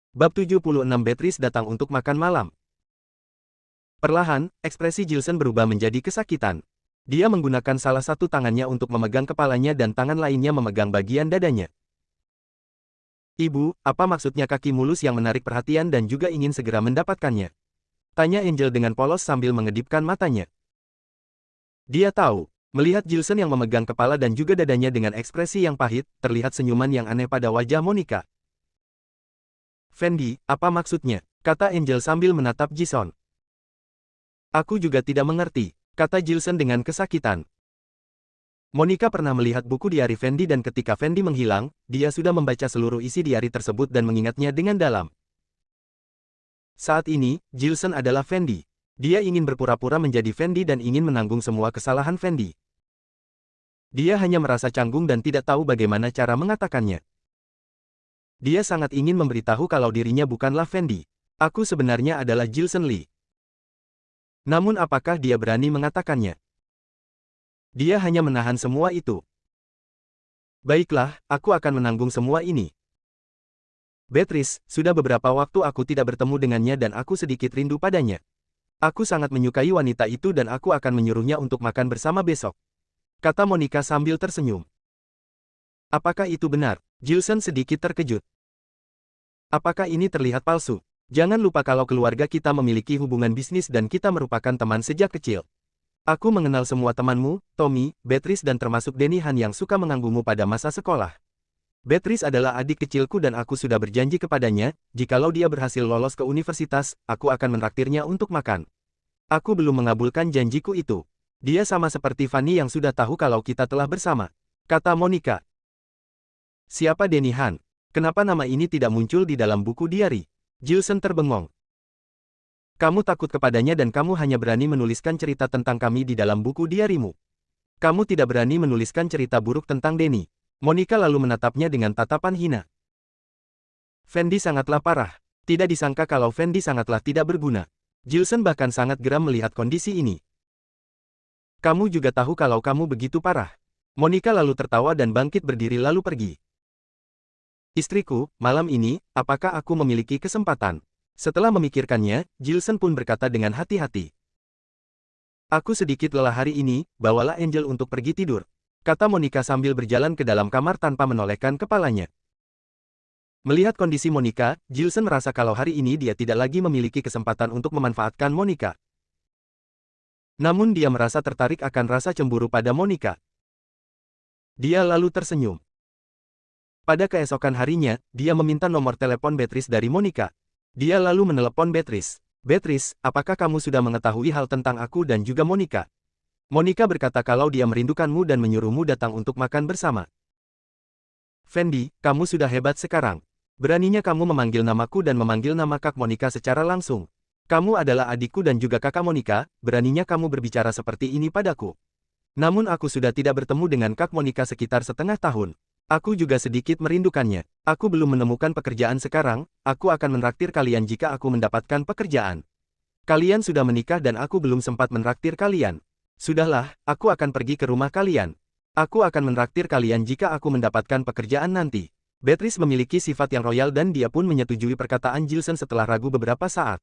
Bab 76 Beatrice datang untuk makan malam. Perlahan, ekspresi Gilson berubah menjadi kesakitan. Dia menggunakan salah satu tangannya untuk memegang kepalanya dan tangan lainnya memegang bagian dadanya. Ibu, apa maksudnya kaki mulus yang menarik perhatian dan juga ingin segera mendapatkannya? Tanya Angel dengan polos sambil mengedipkan matanya. Dia tahu, melihat Gilson yang memegang kepala dan juga dadanya dengan ekspresi yang pahit, terlihat senyuman yang aneh pada wajah Monica. Fendi, apa maksudnya? Kata Angel sambil menatap Jason. Aku juga tidak mengerti, kata Gilson dengan kesakitan. Monica pernah melihat buku diari Fendi dan ketika Fendi menghilang, dia sudah membaca seluruh isi diari tersebut dan mengingatnya dengan dalam. Saat ini, Gilson adalah Fendi. Dia ingin berpura-pura menjadi Fendi dan ingin menanggung semua kesalahan Fendi. Dia hanya merasa canggung dan tidak tahu bagaimana cara mengatakannya. Dia sangat ingin memberitahu kalau dirinya bukanlah Fendi. Aku sebenarnya adalah Gilson Lee. Namun apakah dia berani mengatakannya? Dia hanya menahan semua itu. Baiklah, aku akan menanggung semua ini. Beatrice, sudah beberapa waktu aku tidak bertemu dengannya dan aku sedikit rindu padanya. Aku sangat menyukai wanita itu dan aku akan menyuruhnya untuk makan bersama besok. Kata Monica sambil tersenyum. Apakah itu benar? Gilson sedikit terkejut. Apakah ini terlihat palsu? Jangan lupa kalau keluarga kita memiliki hubungan bisnis dan kita merupakan teman sejak kecil. Aku mengenal semua temanmu, Tommy, Beatrice dan termasuk Denny Han yang suka mengganggumu pada masa sekolah. Beatrice adalah adik kecilku dan aku sudah berjanji kepadanya, jikalau dia berhasil lolos ke universitas, aku akan menraktirnya untuk makan. Aku belum mengabulkan janjiku itu. Dia sama seperti Fanny yang sudah tahu kalau kita telah bersama. Kata Monica. Siapa Denny Han? Kenapa nama ini tidak muncul di dalam buku diari? Gilson terbengong. Kamu takut kepadanya dan kamu hanya berani menuliskan cerita tentang kami di dalam buku diarimu. Kamu tidak berani menuliskan cerita buruk tentang Denny. Monica lalu menatapnya dengan tatapan hina. Fendi sangatlah parah. Tidak disangka kalau Fendi sangatlah tidak berguna. Gilson bahkan sangat geram melihat kondisi ini. Kamu juga tahu kalau kamu begitu parah. Monica lalu tertawa dan bangkit berdiri lalu pergi. Istriku, malam ini, apakah aku memiliki kesempatan? Setelah memikirkannya, Gilson pun berkata dengan hati-hati. Aku sedikit lelah hari ini, bawalah Angel untuk pergi tidur. Kata Monica sambil berjalan ke dalam kamar tanpa menolehkan kepalanya. Melihat kondisi Monica, Gilson merasa kalau hari ini dia tidak lagi memiliki kesempatan untuk memanfaatkan Monica. Namun dia merasa tertarik akan rasa cemburu pada Monica. Dia lalu tersenyum. Pada keesokan harinya, dia meminta nomor telepon Beatrice dari Monica. Dia lalu menelepon Beatrice. Beatrice, apakah kamu sudah mengetahui hal tentang aku dan juga Monica? Monica berkata kalau dia merindukanmu dan menyuruhmu datang untuk makan bersama. Fendi, kamu sudah hebat sekarang. Beraninya kamu memanggil namaku dan memanggil nama Kak Monica secara langsung. Kamu adalah adikku dan juga kakak Monica, beraninya kamu berbicara seperti ini padaku. Namun aku sudah tidak bertemu dengan Kak Monica sekitar setengah tahun. Aku juga sedikit merindukannya. Aku belum menemukan pekerjaan sekarang, aku akan menraktir kalian jika aku mendapatkan pekerjaan. Kalian sudah menikah dan aku belum sempat menraktir kalian. Sudahlah, aku akan pergi ke rumah kalian. Aku akan menraktir kalian jika aku mendapatkan pekerjaan nanti. Beatrice memiliki sifat yang royal dan dia pun menyetujui perkataan Gilson setelah ragu beberapa saat.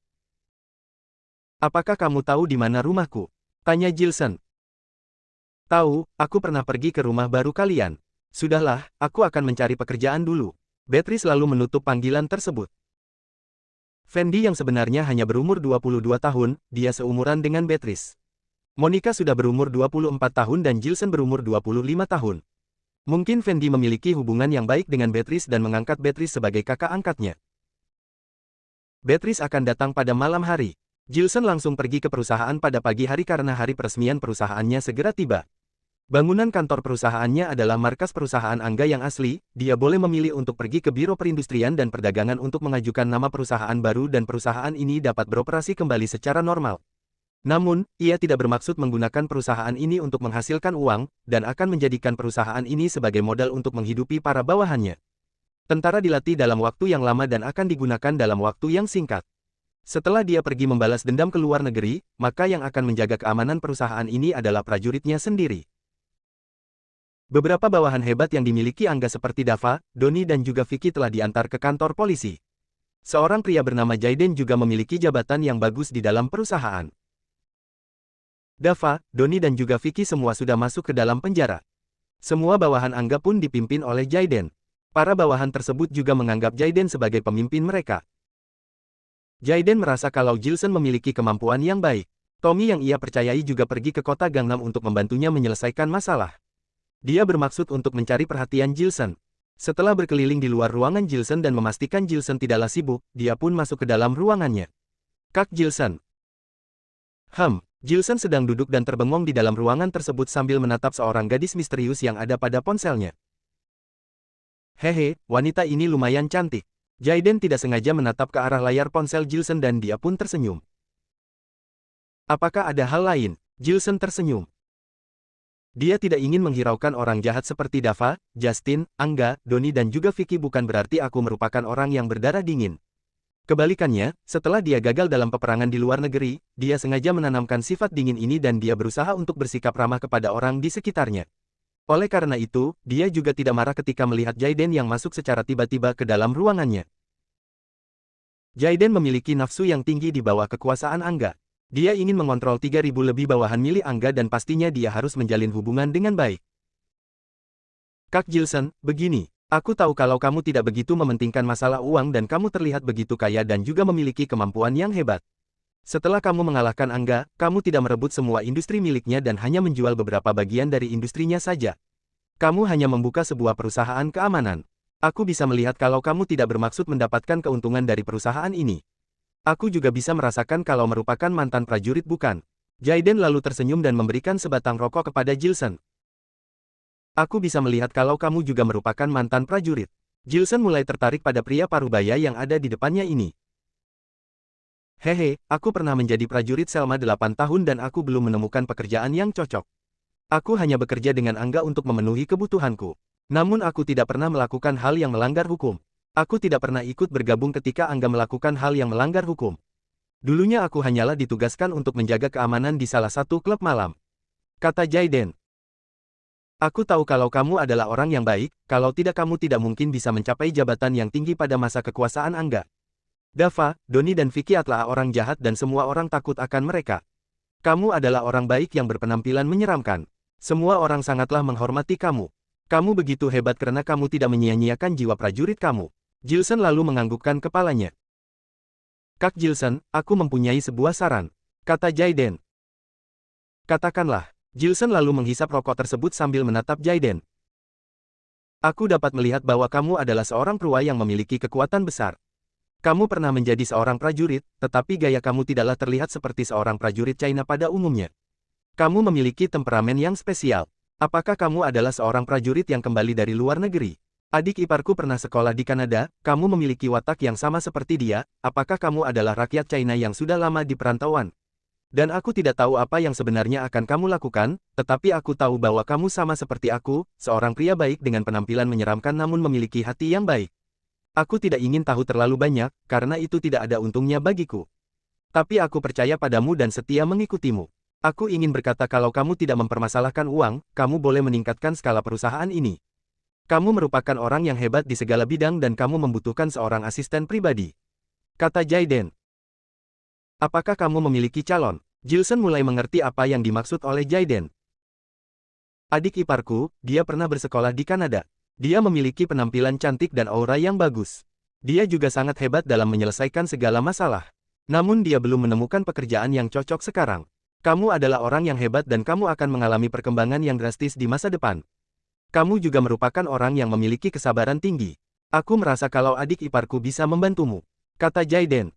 Apakah kamu tahu di mana rumahku? Tanya Gilson. Tahu, aku pernah pergi ke rumah baru kalian. Sudahlah, aku akan mencari pekerjaan dulu. Beatrice lalu menutup panggilan tersebut. Fendi yang sebenarnya hanya berumur 22 tahun, dia seumuran dengan Beatrice. Monica sudah berumur 24 tahun dan Gilson berumur 25 tahun. Mungkin Fendi memiliki hubungan yang baik dengan Beatrice dan mengangkat Beatrice sebagai kakak angkatnya. Beatrice akan datang pada malam hari. Gilson langsung pergi ke perusahaan pada pagi hari karena hari peresmian perusahaannya segera tiba. Bangunan kantor perusahaannya adalah markas perusahaan Angga yang asli, dia boleh memilih untuk pergi ke Biro Perindustrian dan Perdagangan untuk mengajukan nama perusahaan baru dan perusahaan ini dapat beroperasi kembali secara normal. Namun, ia tidak bermaksud menggunakan perusahaan ini untuk menghasilkan uang, dan akan menjadikan perusahaan ini sebagai modal untuk menghidupi para bawahannya. Tentara dilatih dalam waktu yang lama dan akan digunakan dalam waktu yang singkat. Setelah dia pergi membalas dendam ke luar negeri, maka yang akan menjaga keamanan perusahaan ini adalah prajuritnya sendiri. Beberapa bawahan hebat yang dimiliki Angga seperti Dava, Doni dan juga Vicky telah diantar ke kantor polisi. Seorang pria bernama Jaiden juga memiliki jabatan yang bagus di dalam perusahaan. Dava, Doni dan juga Vicky semua sudah masuk ke dalam penjara. Semua bawahan Angga pun dipimpin oleh Jaiden. Para bawahan tersebut juga menganggap Jaiden sebagai pemimpin mereka. Jaiden merasa kalau Gilson memiliki kemampuan yang baik. Tommy yang ia percayai juga pergi ke kota Gangnam untuk membantunya menyelesaikan masalah. Dia bermaksud untuk mencari perhatian Gilson. Setelah berkeliling di luar ruangan Gilson dan memastikan Gilson tidaklah sibuk, dia pun masuk ke dalam ruangannya. Kak Gilson. Gilson sedang duduk dan terbengong di dalam ruangan tersebut sambil menatap seorang gadis misterius yang ada pada ponselnya. Hehe, wanita ini lumayan cantik. Jaiden tidak sengaja menatap ke arah layar ponsel Gilson dan dia pun tersenyum. Apakah ada hal lain? Gilson tersenyum. Dia tidak ingin menghiraukan orang jahat seperti Dava, Justin, Angga, Doni dan juga Vicky bukan berarti aku merupakan orang yang berdarah dingin. Kebalikannya, setelah dia gagal dalam peperangan di luar negeri, dia sengaja menanamkan sifat dingin ini dan dia berusaha untuk bersikap ramah kepada orang di sekitarnya. Oleh karena itu, dia juga tidak marah ketika melihat Jaiden yang masuk secara tiba-tiba ke dalam ruangannya. Jaiden memiliki nafsu yang tinggi di bawah kekuasaan Angga. Dia ingin mengontrol 3.000 lebih bawahan milik Angga dan pastinya dia harus menjalin hubungan dengan baik. Kak Gilson, begini. Aku tahu kalau kamu tidak begitu mementingkan masalah uang dan kamu terlihat begitu kaya dan juga memiliki kemampuan yang hebat. Setelah kamu mengalahkan Angga, kamu tidak merebut semua industri miliknya dan hanya menjual beberapa bagian dari industrinya saja. Kamu hanya membuka sebuah perusahaan keamanan. Aku bisa melihat kalau kamu tidak bermaksud mendapatkan keuntungan dari perusahaan ini. Aku juga bisa merasakan kalau merupakan mantan prajurit bukan. Jaiden lalu tersenyum dan memberikan sebatang rokok kepada Gilson. Aku bisa melihat kalau kamu juga merupakan mantan prajurit. Gilson mulai tertarik pada pria parubaya yang ada di depannya ini. Hehe, aku pernah menjadi prajurit selama 8 tahun dan aku belum menemukan pekerjaan yang cocok. Aku hanya bekerja dengan Angga untuk memenuhi kebutuhanku. Namun aku tidak pernah melakukan hal yang melanggar hukum. Aku tidak pernah ikut bergabung ketika Angga melakukan hal yang melanggar hukum. Dulunya aku hanyalah ditugaskan untuk menjaga keamanan di salah satu klub malam. Kata Jaiden. Aku tahu kalau kamu adalah orang yang baik, kalau tidak kamu tidak mungkin bisa mencapai jabatan yang tinggi pada masa kekuasaan Angga. Dava, Doni dan Vicky adalah orang jahat dan semua orang takut akan mereka. Kamu adalah orang baik yang berpenampilan menyeramkan. Semua orang sangatlah menghormati kamu. Kamu begitu hebat karena kamu tidak menyia-nyiakan jiwa prajurit kamu. Gilson lalu menganggukkan kepalanya. Kak Gilson, aku mempunyai sebuah saran. Kata Jaiden. Katakanlah. Gilson lalu menghisap rokok tersebut sambil menatap Jaiden. Aku dapat melihat bahwa kamu adalah seorang pria yang memiliki kekuatan besar. Kamu pernah menjadi seorang prajurit, tetapi gaya kamu tidaklah terlihat seperti seorang prajurit China pada umumnya. Kamu memiliki temperamen yang spesial. Apakah kamu adalah seorang prajurit yang kembali dari luar negeri? Adik iparku pernah sekolah di Kanada, kamu memiliki watak yang sama seperti dia, apakah kamu adalah rakyat China yang sudah lama di perantauan? Dan aku tidak tahu apa yang sebenarnya akan kamu lakukan, tetapi aku tahu bahwa kamu sama seperti aku, seorang pria baik dengan penampilan menyeramkan namun memiliki hati yang baik. Aku tidak ingin tahu terlalu banyak, karena itu tidak ada untungnya bagiku. Tapi aku percaya padamu dan setia mengikutimu. Aku ingin berkata kalau kamu tidak mempermasalahkan uang, kamu boleh meningkatkan skala perusahaan ini. Kamu merupakan orang yang hebat di segala bidang dan kamu membutuhkan seorang asisten pribadi. Kata Jaiden. Apakah kamu memiliki calon? Gilson mulai mengerti apa yang dimaksud oleh Jaiden. Adik iparku, dia pernah bersekolah di Kanada. Dia memiliki penampilan cantik dan aura yang bagus. Dia juga sangat hebat dalam menyelesaikan segala masalah. Namun dia belum menemukan pekerjaan yang cocok sekarang. Kamu adalah orang yang hebat dan kamu akan mengalami perkembangan yang drastis di masa depan. Kamu juga merupakan orang yang memiliki kesabaran tinggi. Aku merasa kalau adik iparku bisa membantumu. Kata Jaiden.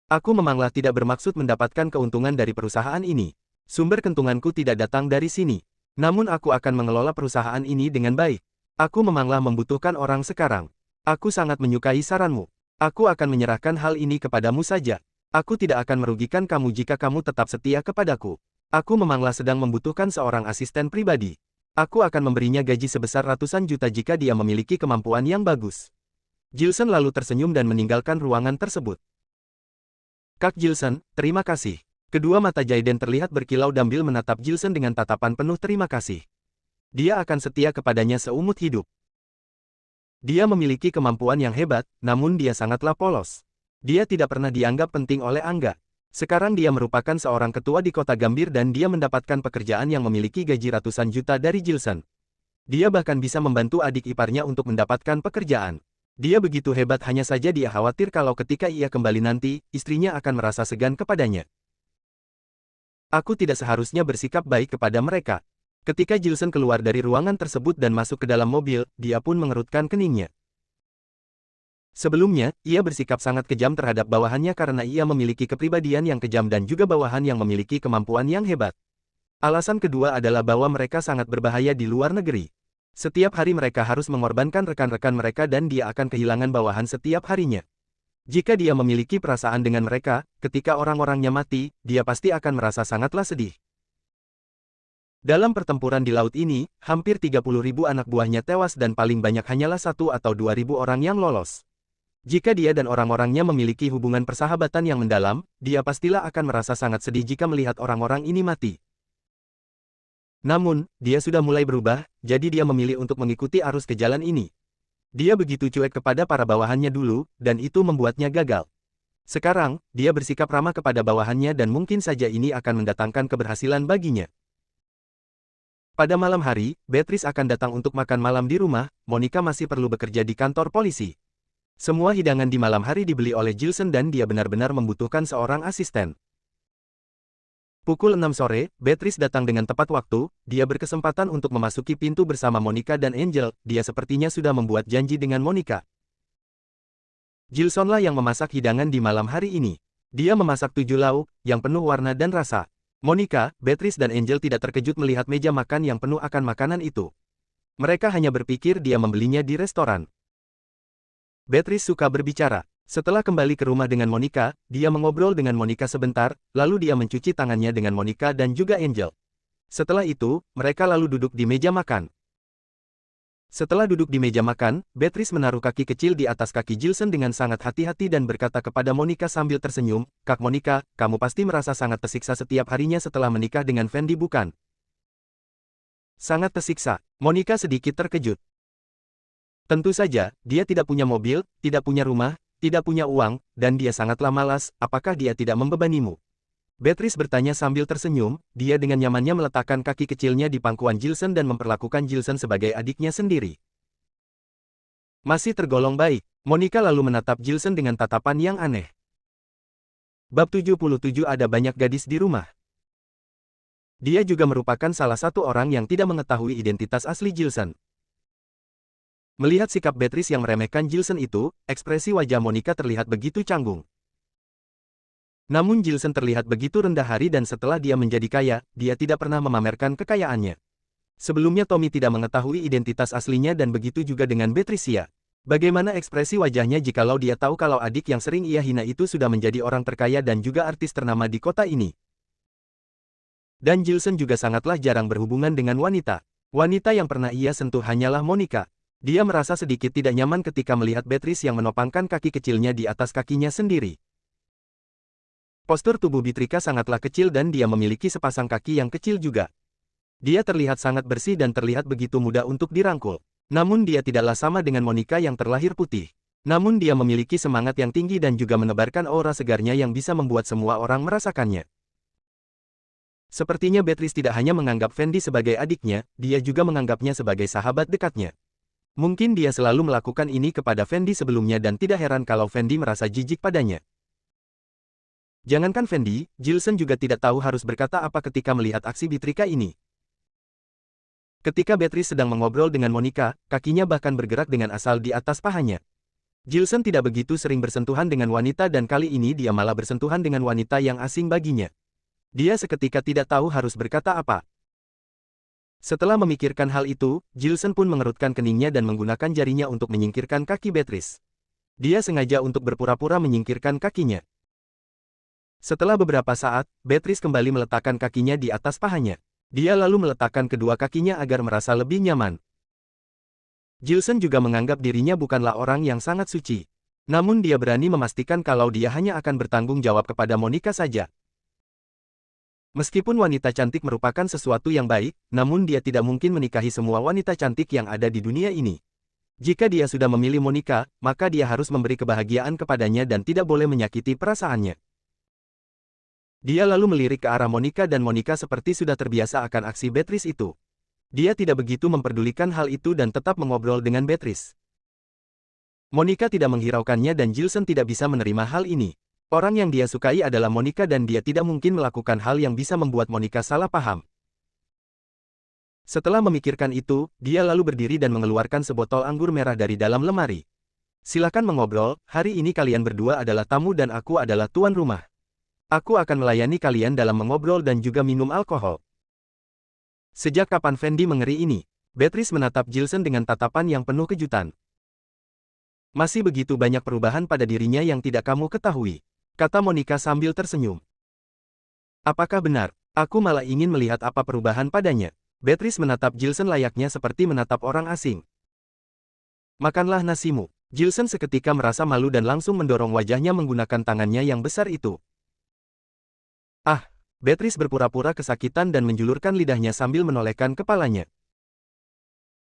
Aku memanglah tidak bermaksud mendapatkan keuntungan dari perusahaan ini. Sumber keuntunganku tidak datang dari sini. Namun aku akan mengelola perusahaan ini dengan baik. Aku memanglah membutuhkan orang sekarang. Aku sangat menyukai saranmu. Aku akan menyerahkan hal ini kepadamu saja. Aku tidak akan merugikan kamu jika kamu tetap setia kepadaku. Aku memanglah sedang membutuhkan seorang asisten pribadi. Aku akan memberinya gaji sebesar ratusan juta jika dia memiliki kemampuan yang bagus. Gilson lalu tersenyum dan meninggalkan ruangan tersebut. Kak Gilson, terima kasih. Kedua mata Jaiden terlihat berkilau sambil menatap Gilson dengan tatapan penuh terima kasih. Dia akan setia kepadanya seumur hidup. Dia memiliki kemampuan yang hebat, namun dia sangatlah polos. Dia tidak pernah dianggap penting oleh Angga. Sekarang dia merupakan seorang ketua di kota Gambir dan dia mendapatkan pekerjaan yang memiliki gaji ratusan juta dari Jilson. Dia bahkan bisa membantu adik iparnya untuk mendapatkan pekerjaan. Dia begitu hebat, hanya saja dia khawatir kalau ketika ia kembali nanti, istrinya akan merasa segan kepadanya. Aku tidak seharusnya bersikap baik kepada mereka. Ketika Jilson keluar dari ruangan tersebut dan masuk ke dalam mobil, dia pun mengerutkan keningnya. Sebelumnya, ia bersikap sangat kejam terhadap bawahannya karena ia memiliki kepribadian yang kejam dan juga bawahan yang memiliki kemampuan yang hebat. Alasan kedua adalah bahwa mereka sangat berbahaya di luar negeri. Setiap hari mereka harus mengorbankan rekan-rekan mereka dan dia akan kehilangan bawahan setiap harinya. Jika dia memiliki perasaan dengan mereka, ketika orang-orangnya mati, dia pasti akan merasa sangatlah sedih. Dalam pertempuran di laut ini, hampir 30.000 anak buahnya tewas dan paling banyak hanyalah 1 atau 2.000 orang yang lolos. Jika dia dan orang-orangnya memiliki hubungan persahabatan yang mendalam, dia pastilah akan merasa sangat sedih jika melihat orang-orang ini mati. Namun, dia sudah mulai berubah, jadi dia memilih untuk mengikuti arus ke jalan ini. Dia begitu cuek kepada para bawahannya dulu, dan itu membuatnya gagal. Sekarang, dia bersikap ramah kepada bawahannya dan mungkin saja ini akan mendatangkan keberhasilan baginya. Pada malam hari, Beatrice akan datang untuk makan malam di rumah. Monica masih perlu bekerja di kantor polisi. Semua hidangan di malam hari dibeli oleh Jilson dan dia benar-benar membutuhkan seorang asisten. Pukul 6 sore, Beatrice datang dengan tepat waktu. Dia berkesempatan untuk memasuki pintu bersama Monica dan Angel. Dia sepertinya sudah membuat janji dengan Monica. Jilsonlah yang memasak hidangan di malam hari ini. Dia memasak 7 lauk, yang penuh warna dan rasa. Monica, Beatrice dan Angel tidak terkejut melihat meja makan yang penuh akan makanan itu. Mereka hanya berpikir dia membelinya di restoran. Beatrice suka berbicara. Setelah kembali ke rumah dengan Monica, dia mengobrol dengan Monica sebentar, lalu dia mencuci tangannya dengan Monica dan juga Angel. Setelah itu, mereka lalu duduk di meja makan. Setelah duduk di meja makan, Beatrice menaruh kaki kecil di atas kaki Jilson dengan sangat hati-hati dan berkata kepada Monica sambil tersenyum, "Kak Monica, kamu pasti merasa sangat tersiksa setiap harinya setelah menikah dengan Fendi, bukan?" Sangat tersiksa. Monica sedikit terkejut. Tentu saja, dia tidak punya mobil, tidak punya rumah, tidak punya uang, dan dia sangatlah malas. Apakah dia tidak membebanimu? Beatrice bertanya sambil tersenyum. Dia dengan nyamannya meletakkan kaki kecilnya di pangkuan Jilson dan memperlakukan Jilson sebagai adiknya sendiri. Masih tergolong baik. Monica lalu menatap Jilson dengan tatapan yang aneh. Bab 77. Ada banyak gadis di rumah. Dia juga merupakan salah satu orang yang tidak mengetahui identitas asli Jilson. Melihat sikap Beatrice yang meremehkan Jilson itu, ekspresi wajah Monica terlihat begitu canggung. Namun Jilson terlihat begitu rendah hati dan setelah dia menjadi kaya, dia tidak pernah memamerkan kekayaannya. Sebelumnya Tommy tidak mengetahui identitas aslinya dan begitu juga dengan Patricia. Bagaimana ekspresi wajahnya jikalau dia tahu kalau adik yang sering ia hina itu sudah menjadi orang terkaya dan juga artis ternama di kota ini. Dan Jilson juga sangatlah jarang berhubungan dengan wanita. Wanita yang pernah ia sentuh hanyalah Monica. Dia merasa sedikit tidak nyaman ketika melihat Beatrice yang menopangkan kaki kecilnya di atas kakinya sendiri. Postur tubuh Beatrice sangatlah kecil dan dia memiliki sepasang kaki yang kecil juga. Dia terlihat sangat bersih dan terlihat begitu mudah untuk dirangkul. Namun dia tidaklah sama dengan Monica yang terlahir putih. Namun dia memiliki semangat yang tinggi dan juga menebarkan aura segarnya yang bisa membuat semua orang merasakannya. Sepertinya Beatrice tidak hanya menganggap Fendi sebagai adiknya, dia juga menganggapnya sebagai sahabat dekatnya. Mungkin dia selalu melakukan ini kepada Fendi sebelumnya dan tidak heran kalau Fendi merasa jijik padanya. Jangankan Fendi, Jilson juga tidak tahu harus berkata apa ketika melihat aksi Beatrice ini. Ketika Beatrice sedang mengobrol dengan Monica, kakinya bahkan bergerak dengan asal di atas pahanya. Jilson tidak begitu sering bersentuhan dengan wanita dan kali ini dia malah bersentuhan dengan wanita yang asing baginya. Dia seketika tidak tahu harus berkata apa. Setelah memikirkan hal itu, Jilson pun mengerutkan keningnya dan menggunakan jarinya untuk menyingkirkan kaki Beatrice. Dia sengaja untuk berpura-pura menyingkirkan kakinya. Setelah beberapa saat, Beatrice kembali meletakkan kakinya di atas pahanya. Dia lalu meletakkan kedua kakinya agar merasa lebih nyaman. Jilson juga menganggap dirinya bukanlah orang yang sangat suci. Namun dia berani memastikan kalau dia hanya akan bertanggung jawab kepada Monica saja. Meskipun wanita cantik merupakan sesuatu yang baik, namun dia tidak mungkin menikahi semua wanita cantik yang ada di dunia ini. Jika dia sudah memilih Monica, maka dia harus memberi kebahagiaan kepadanya dan tidak boleh menyakiti perasaannya. Dia lalu melirik ke arah Monica dan Monica seperti sudah terbiasa akan aksi Beatrice itu. Dia tidak begitu memperdulikan hal itu dan tetap mengobrol dengan Beatrice. Monica tidak menghiraukannya dan Gilson tidak bisa menerima hal ini. Orang yang dia sukai adalah Monica dan dia tidak mungkin melakukan hal yang bisa membuat Monica salah paham. Setelah memikirkan itu, dia lalu berdiri dan mengeluarkan sebotol anggur merah dari dalam lemari. Silakan mengobrol, hari ini kalian berdua adalah tamu dan aku adalah tuan rumah. Aku akan melayani kalian dalam mengobrol dan juga minum alkohol. Sejak kapan Fendi mengeri ini? Beatrice menatap Gilson dengan tatapan yang penuh kejutan. Masih begitu banyak perubahan pada dirinya yang tidak kamu ketahui, kata Monica sambil tersenyum. Apakah benar? Aku malah ingin melihat apa perubahan padanya. Beatrice menatap Gilson layaknya seperti menatap orang asing. Makanlah nasimu. Gilson seketika merasa malu dan langsung mendorong wajahnya menggunakan tangannya yang besar itu. Ah, Beatrice berpura-pura kesakitan dan menjulurkan lidahnya sambil menolehkan kepalanya.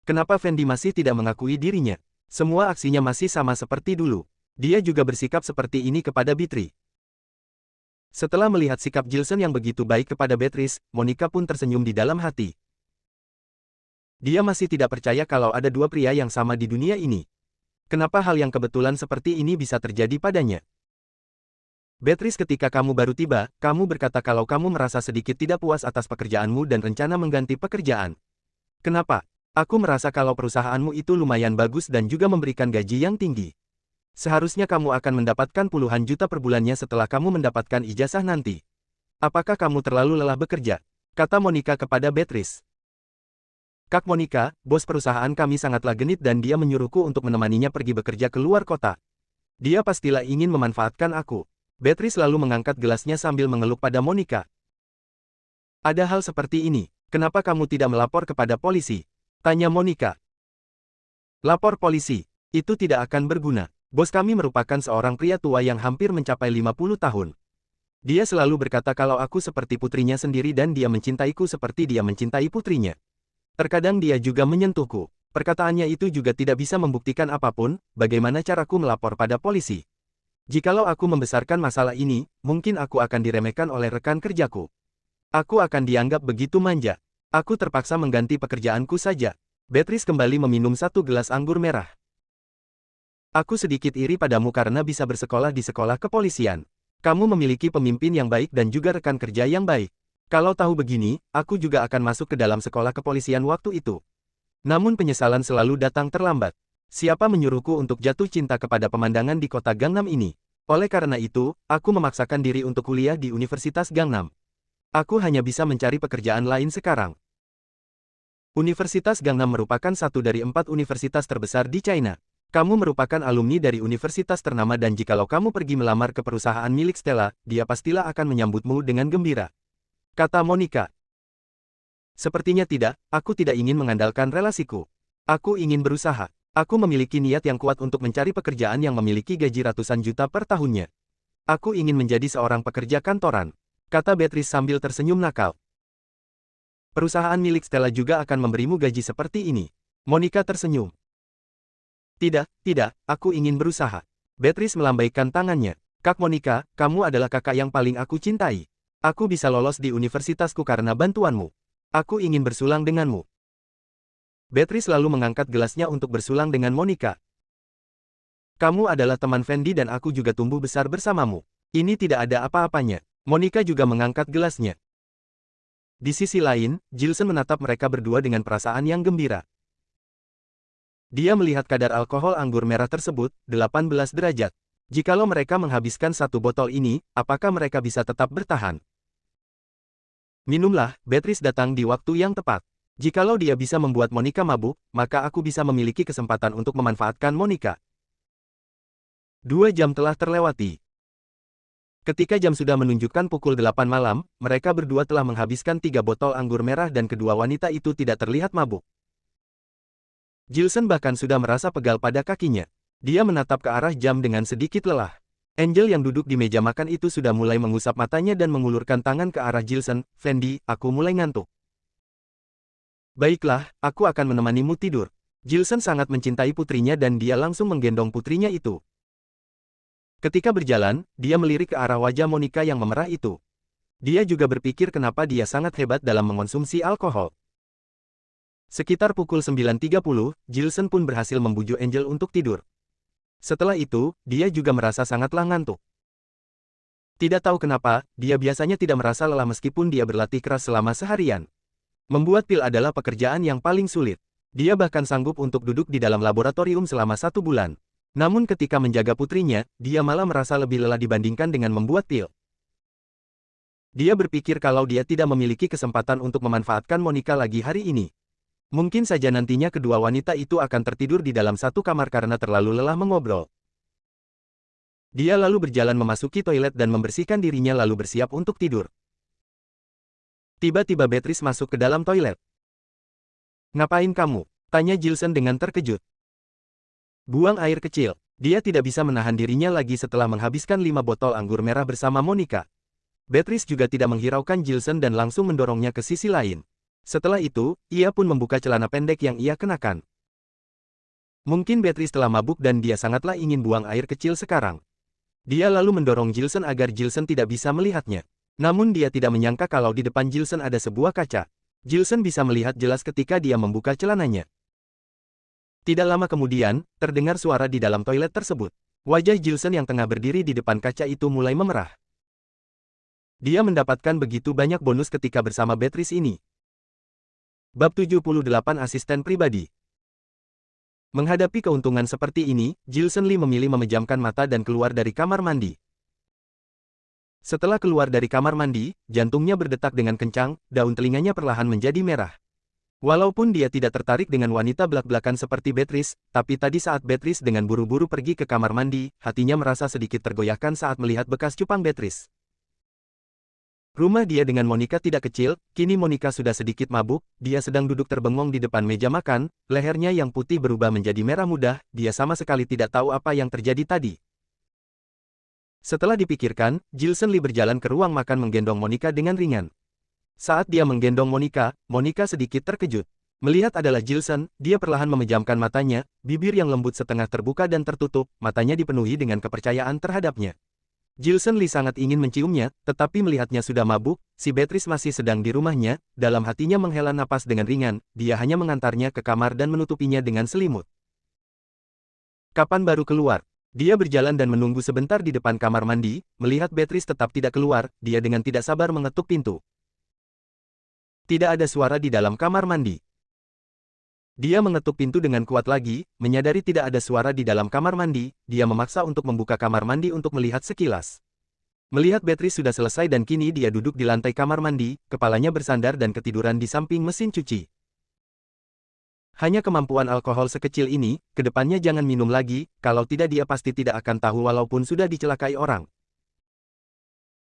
Kenapa Fendi masih tidak mengakui dirinya? Semua aksinya masih sama seperti dulu. Dia juga bersikap seperti ini kepada Beatrice. Setelah melihat sikap Gilson yang begitu baik kepada Beatrice, Monica pun tersenyum di dalam hati. Dia masih tidak percaya kalau ada dua pria yang sama di dunia ini. Kenapa hal yang kebetulan seperti ini bisa terjadi padanya? Beatrice, ketika kamu baru tiba, kamu berkata kalau kamu merasa sedikit tidak puas atas pekerjaanmu dan rencana mengganti pekerjaan. Kenapa? Aku merasa kalau perusahaanmu itu lumayan bagus dan juga memberikan gaji yang tinggi. Seharusnya kamu akan mendapatkan puluhan juta per bulannya setelah kamu mendapatkan ijazah nanti. Apakah kamu terlalu lelah bekerja? Kata Monica kepada Beatrice. Kak Monica, bos perusahaan kami sangatlah genit dan dia menyuruhku untuk menemaninya pergi bekerja ke luar kota. Dia pastilah ingin memanfaatkan aku. Beatrice lalu mengangkat gelasnya sambil mengeluk pada Monica. Ada hal seperti ini, kenapa kamu tidak melapor kepada polisi? Tanya Monica. Lapor polisi, itu tidak akan berguna. Bos kami merupakan seorang pria tua yang hampir mencapai 50 tahun. Dia selalu berkata kalau aku seperti putrinya sendiri dan dia mencintaiku seperti dia mencintai putrinya. Terkadang dia juga menyentuhku. Perkataannya itu juga tidak bisa membuktikan apapun, bagaimana caraku melapor pada polisi. Jikalau aku membesarkan masalah ini, mungkin aku akan diremehkan oleh rekan kerjaku. Aku akan dianggap begitu manja. Aku terpaksa mengganti pekerjaanku saja. Beatrice kembali meminum satu gelas anggur merah. Aku sedikit iri padamu karena bisa bersekolah di sekolah kepolisian. Kamu memiliki pemimpin yang baik dan juga rekan kerja yang baik. Kalau tahu begini, aku juga akan masuk ke dalam sekolah kepolisian waktu itu. Namun penyesalan selalu datang terlambat. Siapa menyuruhku untuk jatuh cinta kepada pemandangan di kota Gangnam ini? Oleh karena itu, aku memaksakan diri untuk kuliah di Universitas Gangnam. Aku hanya bisa mencari pekerjaan lain sekarang. Universitas Gangnam merupakan satu dari 4 universitas terbesar di China. Kamu merupakan alumni dari universitas ternama dan jikalau kamu pergi melamar ke perusahaan milik Stella, dia pastilah akan menyambutmu dengan gembira. Kata Monica. Sepertinya tidak, aku tidak ingin mengandalkan relasiku. Aku ingin berusaha. Aku memiliki niat yang kuat untuk mencari pekerjaan yang memiliki gaji ratusan juta per tahunnya. Aku ingin menjadi seorang pekerja kantoran. Kata Beatrice sambil tersenyum nakal. Perusahaan milik Stella juga akan memberimu gaji seperti ini. Monica tersenyum. Tidak, aku ingin berusaha. Beatrice melambaikan tangannya. Kak Monica, kamu adalah kakak yang paling aku cintai. Aku bisa lolos di universitasku karena bantuanmu. Aku ingin bersulang denganmu. Beatrice lalu mengangkat gelasnya untuk bersulang dengan Monica. Kamu adalah teman Fendi dan aku juga tumbuh besar bersamamu. Ini tidak ada apa-apanya. Monica juga mengangkat gelasnya. Di sisi lain, Gilson menatap mereka berdua dengan perasaan yang gembira. Dia melihat kadar alkohol anggur merah tersebut, 18 derajat. Jikalau mereka menghabiskan satu botol ini, apakah mereka bisa tetap bertahan? Minumlah, Beatrice datang di waktu yang tepat. Jikalau dia bisa membuat Monica mabuk, maka aku bisa memiliki kesempatan untuk memanfaatkan Monica. 2 jam telah terlewati. Ketika jam sudah menunjukkan pukul 8 malam, mereka berdua telah menghabiskan 3 botol anggur merah dan kedua wanita itu tidak terlihat mabuk. Gilson bahkan sudah merasa pegal pada kakinya. Dia menatap ke arah jam dengan sedikit lelah. Angel yang duduk di meja makan itu sudah mulai mengusap matanya dan mengulurkan tangan ke arah Gilson. Fendi, aku mulai ngantuk. Baiklah, aku akan menemanimu tidur. Jilson sangat mencintai putrinya dan dia langsung menggendong putrinya itu. Ketika berjalan, dia melirik ke arah wajah Monica yang memerah itu. Dia juga berpikir kenapa dia sangat hebat dalam mengonsumsi alkohol. Sekitar pukul 9.30, Jilson pun berhasil membujuk Angel untuk tidur. Setelah itu, dia juga merasa sangatlah ngantuk. Tidak tahu kenapa, dia biasanya tidak merasa lelah meskipun dia berlatih keras selama seharian. Membuat pil adalah pekerjaan yang paling sulit. Dia bahkan sanggup untuk duduk di dalam laboratorium selama 1 bulan. Namun ketika menjaga putrinya, dia malah merasa lebih lelah dibandingkan dengan membuat pil. Dia berpikir kalau dia tidak memiliki kesempatan untuk memanfaatkan Monica lagi hari ini. Mungkin saja nantinya kedua wanita itu akan tertidur di dalam satu kamar karena terlalu lelah mengobrol. Dia lalu berjalan memasuki toilet dan membersihkan dirinya lalu bersiap untuk tidur. Tiba-tiba Beatrice masuk ke dalam toilet. "Ngapain kamu?" tanya Jilson dengan terkejut. "Buang air kecil." Dia tidak bisa menahan dirinya lagi setelah menghabiskan 5 botol anggur merah bersama Monica. Beatrice juga tidak menghiraukan Jilson dan langsung mendorongnya ke sisi lain. Setelah itu, ia pun membuka celana pendek yang ia kenakan. Mungkin Beatrice telah mabuk dan dia sangatlah ingin buang air kecil sekarang. Dia lalu mendorong Jilson agar Jilson tidak bisa melihatnya. Namun dia tidak menyangka kalau di depan Jilson ada sebuah kaca. Jilson bisa melihat jelas ketika dia membuka celananya. Tidak lama kemudian, terdengar suara di dalam toilet tersebut. Wajah Jilson yang tengah berdiri di depan kaca itu mulai memerah. Dia mendapatkan begitu banyak bonus ketika bersama Beatrice ini. Bab 78 Asisten Pribadi. Menghadapi keuntungan seperti ini, Jilson Lee memilih memejamkan mata dan keluar dari kamar mandi. Setelah keluar dari kamar mandi, jantungnya berdetak dengan kencang, daun telinganya perlahan menjadi merah. Walaupun dia tidak tertarik dengan wanita belak-belakan seperti Beatrice, tapi tadi saat Beatrice dengan buru-buru pergi ke kamar mandi, hatinya merasa sedikit tergoyahkan saat melihat bekas cupang Beatrice. Rumah dia dengan Monica tidak kecil, kini Monica sudah sedikit mabuk, dia sedang duduk terbengong di depan meja makan, lehernya yang putih berubah menjadi merah muda, dia sama sekali tidak tahu apa yang terjadi tadi. Setelah dipikirkan, Jilson Lee berjalan ke ruang makan menggendong Monica dengan ringan. Saat dia menggendong Monica, Monica sedikit terkejut. Melihat adalah Jilson, dia perlahan memejamkan matanya, bibir yang lembut setengah terbuka dan tertutup, matanya dipenuhi dengan kepercayaan terhadapnya. Jilson Lee sangat ingin menciumnya, tetapi melihatnya sudah mabuk, si Beatrice masih sedang di rumahnya, dalam hatinya menghela napas dengan ringan, dia hanya mengantarnya ke kamar dan menutupinya dengan selimut. Kapan baru keluar? Dia berjalan dan menunggu sebentar di depan kamar mandi, melihat Beatrice tetap tidak keluar, dia dengan tidak sabar mengetuk pintu. Tidak ada suara di dalam kamar mandi. Dia mengetuk pintu dengan kuat lagi, menyadari tidak ada suara di dalam kamar mandi, dia memaksa untuk membuka kamar mandi untuk melihat sekilas. Melihat Beatrice sudah selesai dan kini dia duduk di lantai kamar mandi, kepalanya bersandar dan ketiduran di samping mesin cuci. Hanya kemampuan alkohol sekecil ini, kedepannya jangan minum lagi, kalau tidak dia pasti tidak akan tahu walaupun sudah dicelakai orang.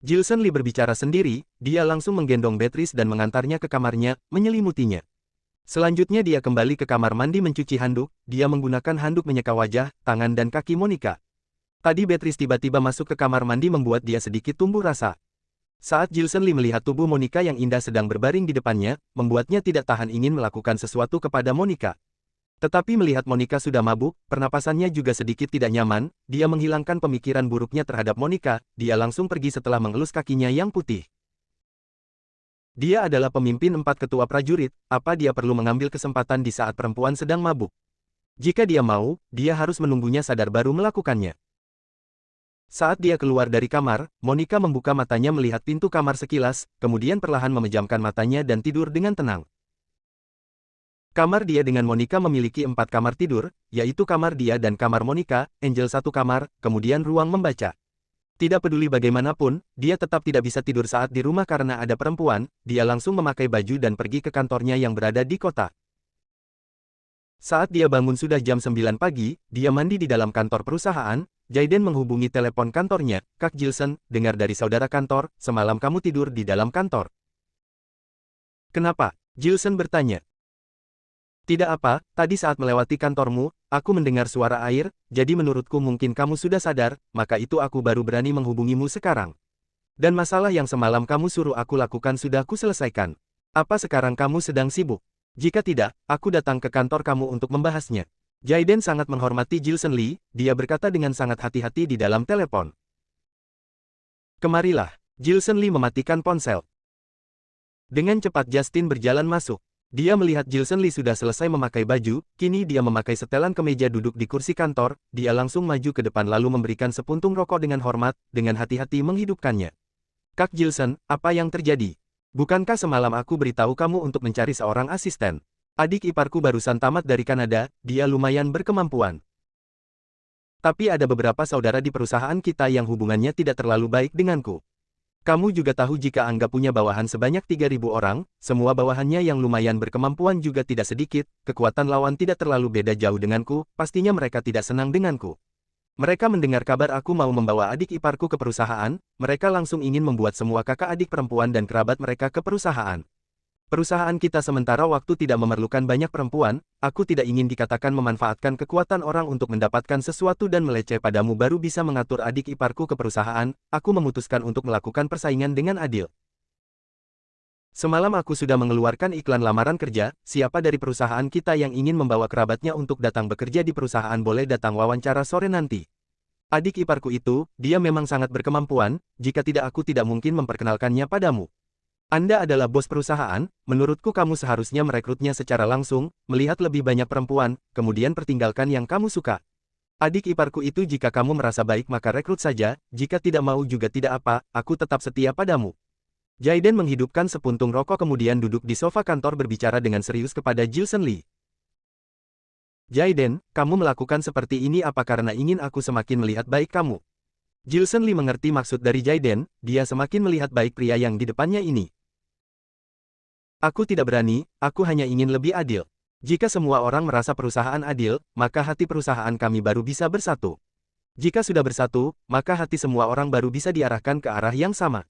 Jilson Lee berbicara sendiri, dia langsung menggendong Beatrice dan mengantarnya ke kamarnya, menyelimutinya. Selanjutnya dia kembali ke kamar mandi mencuci handuk, dia menggunakan handuk menyeka wajah, tangan dan kaki Monica. Tadi Beatrice tiba-tiba masuk ke kamar mandi membuat dia sedikit tumbuh rasa. Saat Jilson Lee melihat tubuh Monica yang indah sedang berbaring di depannya, membuatnya tidak tahan ingin melakukan sesuatu kepada Monica. Tetapi melihat Monica sudah mabuk, pernapasannya juga sedikit tidak nyaman, dia menghilangkan pemikiran buruknya terhadap Monica, dia langsung pergi setelah mengelus kakinya yang putih. Dia adalah pemimpin 4 ketua prajurit, apa dia perlu mengambil kesempatan di saat perempuan sedang mabuk? Jika dia mau, dia harus menunggunya sadar baru melakukannya. Saat dia keluar dari kamar, Monica membuka matanya melihat pintu kamar sekilas, kemudian perlahan memejamkan matanya dan tidur dengan tenang. Kamar dia dengan Monica memiliki 4 kamar tidur, yaitu kamar dia dan kamar Monica, Angel satu kamar, kemudian ruang membaca. Tidak peduli bagaimanapun, dia tetap tidak bisa tidur saat di rumah karena ada perempuan, dia langsung memakai baju dan pergi ke kantornya yang berada di kota. Saat dia bangun sudah jam 9 pagi, dia mandi di dalam kantor perusahaan, Jaden menghubungi telepon kantornya, "Kak Jilson, dengar dari saudara kantor, semalam kamu tidur di dalam kantor." "Kenapa?" Jilson bertanya. "Tidak apa, tadi saat melewati kantormu, aku mendengar suara air, jadi menurutku mungkin kamu sudah sadar, maka itu aku baru berani menghubungimu sekarang. Dan masalah yang semalam kamu suruh aku lakukan sudah ku selesaikan. Apa sekarang kamu sedang sibuk?" Jika tidak, aku datang ke kantor kamu untuk membahasnya. Jaiden sangat menghormati Gilson Lee, dia berkata dengan sangat hati-hati di dalam telepon. Kemarilah. Gilson Lee mematikan ponsel. Dengan cepat Justin berjalan masuk. Dia melihat Gilson Lee sudah selesai memakai baju, kini dia memakai setelan kemeja duduk di kursi kantor, dia langsung maju ke depan lalu memberikan sepuntung rokok dengan hormat, dengan hati-hati menghidupkannya. Kak Gilson, apa yang terjadi? Bukankah semalam aku beritahu kamu untuk mencari seorang asisten? Adik iparku barusan tamat dari Kanada, dia lumayan berkemampuan. Tapi ada beberapa saudara di perusahaan kita yang hubungannya tidak terlalu baik denganku. Kamu juga tahu jika Angga punya bawahan sebanyak 3.000 orang, semua bawahannya yang lumayan berkemampuan juga tidak sedikit, kekuatan lawan tidak terlalu beda jauh denganku, pastinya mereka tidak senang denganku. Mereka mendengar kabar aku mau membawa adik iparku ke perusahaan, mereka langsung ingin membuat semua kakak adik perempuan dan kerabat mereka ke perusahaan. Perusahaan kita sementara waktu tidak memerlukan banyak perempuan, aku tidak ingin dikatakan memanfaatkan kekuatan orang untuk mendapatkan sesuatu dan meleceh padamu baru bisa mengatur adik iparku ke perusahaan, aku memutuskan untuk melakukan persaingan dengan adil. Semalam aku sudah mengeluarkan iklan lamaran kerja, siapa dari perusahaan kita yang ingin membawa kerabatnya untuk datang bekerja di perusahaan boleh datang wawancara sore nanti. Adik iparku itu, dia memang sangat berkemampuan, jika tidak aku tidak mungkin memperkenalkannya padamu. Anda adalah bos perusahaan, menurutku kamu seharusnya merekrutnya secara langsung, melihat lebih banyak perempuan, kemudian pertinggalkan yang kamu suka. Adik iparku itu jika kamu merasa baik maka rekrut saja, jika tidak mau juga tidak apa, aku tetap setia padamu. Jaiden menghidupkan sepuntung rokok kemudian duduk di sofa kantor berbicara dengan serius kepada Gilson Lee. Jaiden, kamu melakukan seperti ini apa karena ingin aku semakin melihat baik kamu? Gilson Lee mengerti maksud dari Jaiden, dia semakin melihat baik pria yang di depannya ini. Aku tidak berani, aku hanya ingin lebih adil. Jika semua orang merasa perusahaan adil, maka hati perusahaan kami baru bisa bersatu. Jika sudah bersatu, maka hati semua orang baru bisa diarahkan ke arah yang sama.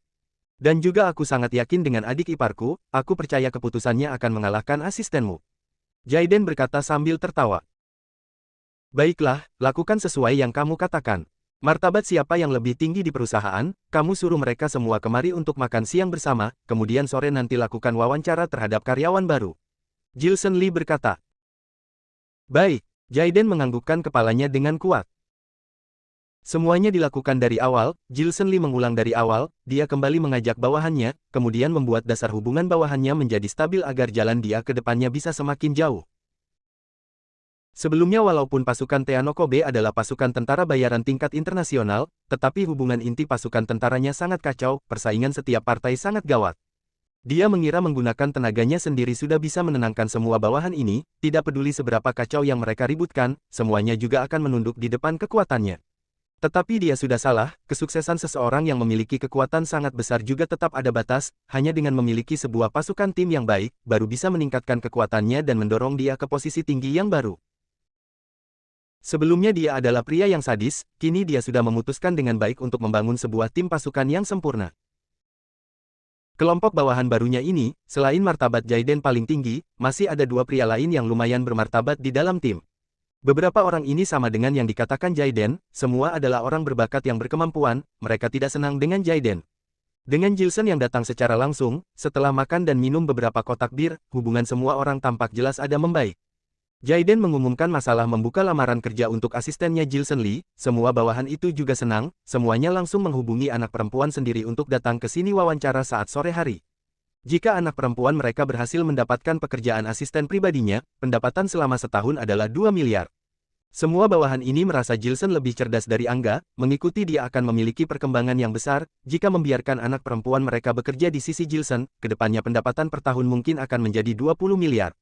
Dan juga aku sangat yakin dengan adik iparku, aku percaya keputusannya akan mengalahkan asistenmu. Jaiden berkata sambil tertawa. Baiklah, lakukan sesuai yang kamu katakan. Martabat siapa yang lebih tinggi di perusahaan, kamu suruh mereka semua kemari untuk makan siang bersama, kemudian sore nanti lakukan wawancara terhadap karyawan baru. Gilson Lee berkata. Baik, Jaiden menganggukkan kepalanya dengan kuat. Semuanya dilakukan dari awal, Gilson Lee mengulang dari awal, dia kembali mengajak bawahannya, kemudian membuat dasar hubungan bawahannya menjadi stabil agar jalan dia ke depannya bisa semakin jauh. Sebelumnya walaupun pasukan Teano Kobe adalah pasukan tentara bayaran tingkat internasional, tetapi hubungan inti pasukan tentaranya sangat kacau, persaingan setiap partai sangat gawat. Dia mengira menggunakan tenaganya sendiri sudah bisa menenangkan semua bawahan ini, tidak peduli seberapa kacau yang mereka ributkan, semuanya juga akan menunduk di depan kekuatannya. Tetapi dia sudah salah, kesuksesan seseorang yang memiliki kekuatan sangat besar juga tetap ada batas, hanya dengan memiliki sebuah pasukan tim yang baik, baru bisa meningkatkan kekuatannya dan mendorong dia ke posisi tinggi yang baru. Sebelumnya dia adalah pria yang sadis, kini dia sudah memutuskan dengan baik untuk membangun sebuah tim pasukan yang sempurna. Kelompok bawahan barunya ini, selain martabat Jaiden paling tinggi, masih ada dua pria lain yang lumayan bermartabat di dalam tim. Beberapa orang ini sama dengan yang dikatakan Jaiden, semua adalah orang berbakat yang berkemampuan, mereka tidak senang dengan Jaiden. Dengan Gilson yang datang secara langsung, setelah makan dan minum beberapa kotak bir, hubungan semua orang tampak jelas ada membaik. Jaiden mengumumkan masalah membuka lamaran kerja untuk asistennya Gilson Lee, semua bawahan itu juga senang, semuanya langsung menghubungi anak perempuan sendiri untuk datang ke sini wawancara saat sore hari. Jika anak perempuan mereka berhasil mendapatkan pekerjaan asisten pribadinya, pendapatan selama setahun adalah 2 miliar. Semua bawahan ini merasa Gilson lebih cerdas dari Angga, mengikuti dia akan memiliki perkembangan yang besar, jika membiarkan anak perempuan mereka bekerja di sisi Gilson, kedepannya pendapatan per tahun mungkin akan menjadi 20 miliar.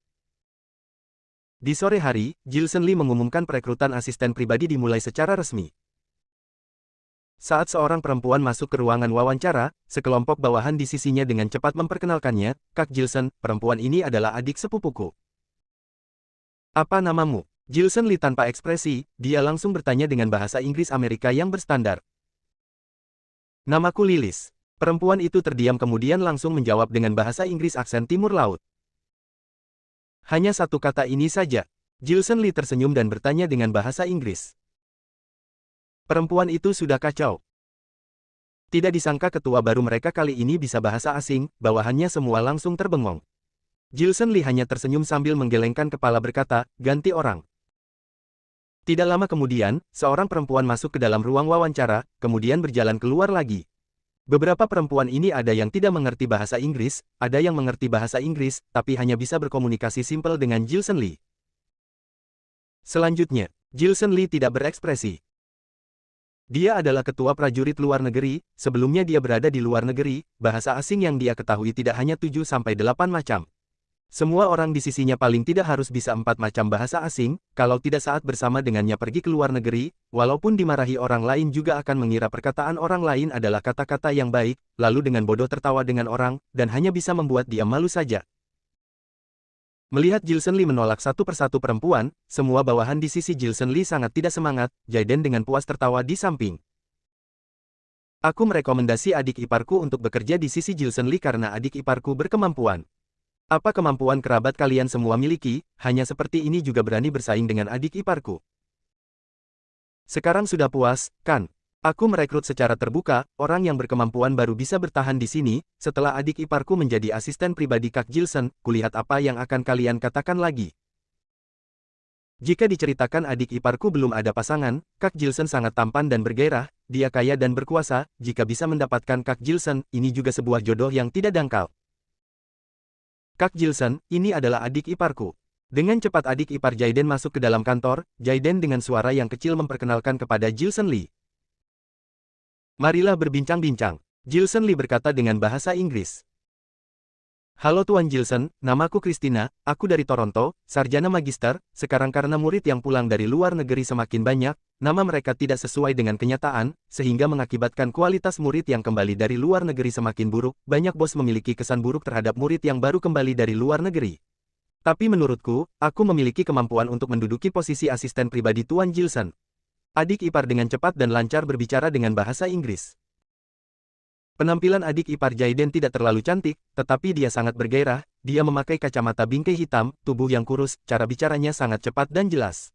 Di sore hari, Gilson Lee mengumumkan perekrutan asisten pribadi dimulai secara resmi. Saat seorang perempuan masuk ke ruangan wawancara, sekelompok bawahan di sisinya dengan cepat memperkenalkannya, Kak Gilson, perempuan ini adalah adik sepupuku. Apa namamu? Gilson Lee tanpa ekspresi, dia langsung bertanya dengan bahasa Inggris Amerika yang berstandar. Namaku Lilis. Perempuan itu terdiam kemudian langsung menjawab dengan bahasa Inggris aksen Timur Laut. Hanya satu kata ini saja. Gilson Lee tersenyum dan bertanya dengan bahasa Inggris. Perempuan itu sudah kacau. Tidak disangka ketua baru mereka kali ini bisa bahasa asing, bawahannya semua langsung terbengong. Jilson Lee hanya tersenyum sambil menggelengkan kepala berkata, ganti orang. Tidak lama kemudian, seorang perempuan masuk ke dalam ruang wawancara, kemudian berjalan keluar lagi. Beberapa perempuan ini ada yang tidak mengerti bahasa Inggris, ada yang mengerti bahasa Inggris, tapi hanya bisa berkomunikasi simpel dengan Jilson Lee. Selanjutnya, Jilson Lee tidak berekspresi. Dia adalah ketua prajurit luar negeri, sebelumnya dia berada di luar negeri, bahasa asing yang dia ketahui tidak hanya 7-8 macam. Semua orang di sisinya paling tidak harus bisa 4 macam bahasa asing, kalau tidak saat bersama dengannya pergi ke luar negeri, walaupun dimarahi orang lain juga akan mengira perkataan orang lain adalah kata-kata yang baik, lalu dengan bodoh tertawa dengan orang, dan hanya bisa membuat dia malu saja. Melihat Jilson Lee menolak satu persatu perempuan, semua bawahan di sisi Jilson Lee sangat tidak semangat, Jaiden dengan puas tertawa di samping. Aku merekomendasi adik iparku untuk bekerja di sisi Jilson Lee karena adik iparku berkemampuan. Apa kemampuan kerabat kalian semua miliki, hanya seperti ini juga berani bersaing dengan adik iparku. Sekarang sudah puas, kan? Aku merekrut secara terbuka, orang yang berkemampuan baru bisa bertahan di sini, setelah adik iparku menjadi asisten pribadi Kak Jilson, kulihat apa yang akan kalian katakan lagi. Jika diceritakan adik iparku belum ada pasangan, Kak Jilson sangat tampan dan bergairah, dia kaya dan berkuasa, jika bisa mendapatkan Kak Jilson, ini juga sebuah jodoh yang tidak dangkal. Kak Jilson, ini adalah adik iparku. Dengan cepat adik ipar Jaiden masuk ke dalam kantor, Jaiden dengan suara yang kecil memperkenalkan kepada Jilson Lee. Marilah berbincang-bincang. Jilson Lee berkata dengan bahasa Inggris. Halo Tuan Jilson, namaku Christina, aku dari Toronto, sarjana magister, sekarang karena murid yang pulang dari luar negeri semakin banyak, nama mereka tidak sesuai dengan kenyataan, sehingga mengakibatkan kualitas murid yang kembali dari luar negeri semakin buruk, banyak bos memiliki kesan buruk terhadap murid yang baru kembali dari luar negeri. Tapi menurutku, aku memiliki kemampuan untuk menduduki posisi asisten pribadi Tuan Jilson. Adik ipar dengan cepat dan lancar berbicara dengan bahasa Inggris. Penampilan adik ipar Jaiden tidak terlalu cantik, tetapi dia sangat bergairah, dia memakai kacamata bingkai hitam, tubuh yang kurus, cara bicaranya sangat cepat dan jelas.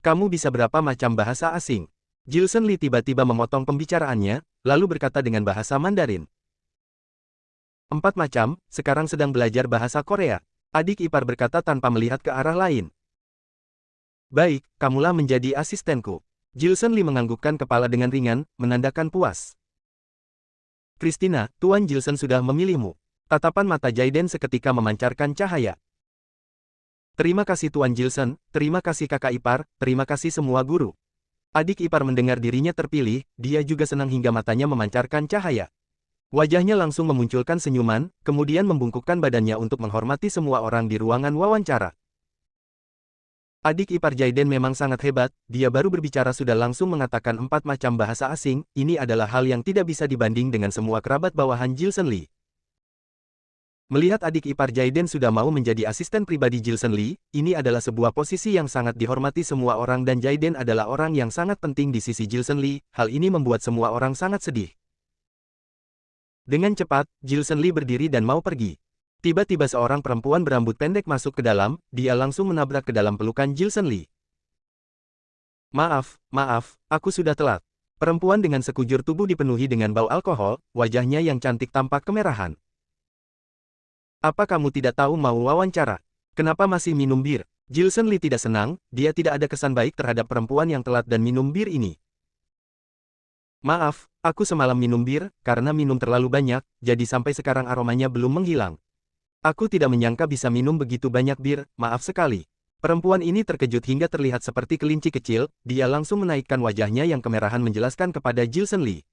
Kamu bisa berapa macam bahasa asing? Jilson Lee tiba-tiba memotong pembicaraannya, lalu berkata dengan bahasa Mandarin. 4 macam, sekarang sedang belajar bahasa Korea. Adik ipar berkata tanpa melihat ke arah lain. Baik, kamulah menjadi asistenku. Jilson Lee menganggukkan kepala dengan ringan, menandakan puas. Christina, Tuan Jilson sudah memilihmu. Tatapan mata Jaiden seketika memancarkan cahaya. Terima kasih Tuan Jilson, terima kasih kakak ipar, terima kasih semua guru. Adik ipar mendengar dirinya terpilih, dia juga senang hingga matanya memancarkan cahaya. Wajahnya langsung memunculkan senyuman, kemudian membungkukkan badannya untuk menghormati semua orang di ruangan wawancara. Adik ipar Jaiden memang sangat hebat, dia baru berbicara sudah langsung mengatakan 4 macam bahasa asing, ini adalah hal yang tidak bisa dibanding dengan semua kerabat bawahan Jilson Lee. Melihat adik ipar Jaiden sudah mau menjadi asisten pribadi Jilson Lee, ini adalah sebuah posisi yang sangat dihormati semua orang dan Jaiden adalah orang yang sangat penting di sisi Jilson Lee, hal ini membuat semua orang sangat sedih. Dengan cepat, Jilson Lee berdiri dan mau pergi. Tiba-tiba seorang perempuan berambut pendek masuk ke dalam, dia langsung menabrak ke dalam pelukan Jilson Lee. Maaf, aku sudah telat. Perempuan dengan sekujur tubuh dipenuhi dengan bau alkohol, wajahnya yang cantik tampak kemerahan. Apa kamu tidak tahu mau wawancara? Kenapa masih minum bir? Jilson Lee tidak senang, dia tidak ada kesan baik terhadap perempuan yang telat dan minum bir ini. Maaf, aku semalam minum bir, karena minum terlalu banyak, jadi sampai sekarang aromanya belum menghilang. Aku tidak menyangka bisa minum begitu banyak bir, maaf sekali. Perempuan ini terkejut hingga terlihat seperti kelinci kecil, dia langsung menaikkan wajahnya yang kemerahan menjelaskan kepada Jilson Lee.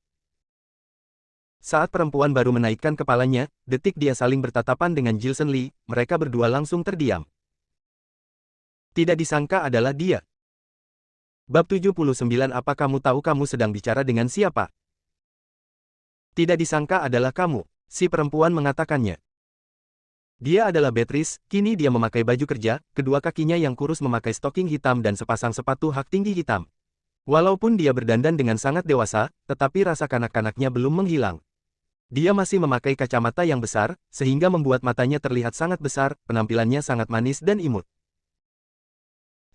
Saat perempuan baru menaikkan kepalanya, detik dia saling bertatapan dengan Jilson Lee, mereka berdua langsung terdiam. Tidak disangka adalah dia. Bab 79 Apa kamu tahu kamu sedang bicara dengan siapa? Tidak disangka adalah kamu, si perempuan mengatakannya. Dia adalah Beatrice, kini dia memakai baju kerja, kedua kakinya yang kurus memakai stoking hitam dan sepasang sepatu hak tinggi hitam. Walaupun dia berdandan dengan sangat dewasa, tetapi rasa kanak-kanaknya belum menghilang. Dia masih memakai kacamata yang besar, sehingga membuat matanya terlihat sangat besar, penampilannya sangat manis dan imut.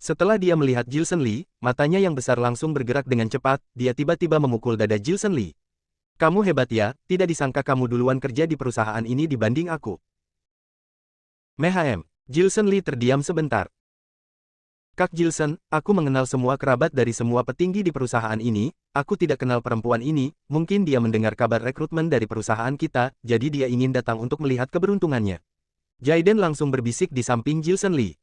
Setelah dia melihat Jilson Lee, matanya yang besar langsung bergerak dengan cepat, dia tiba-tiba memukul dada Jilson Lee. Kamu hebat ya, tidak disangka kamu duluan kerja di perusahaan ini dibanding aku. Mehem, Gilson Lee terdiam sebentar. Kak Gilson, aku mengenal semua kerabat dari semua petinggi di perusahaan ini, aku tidak kenal perempuan ini, mungkin dia mendengar kabar rekrutmen dari perusahaan kita, jadi dia ingin datang untuk melihat keberuntungannya. Jaiden langsung berbisik di samping Gilson Lee.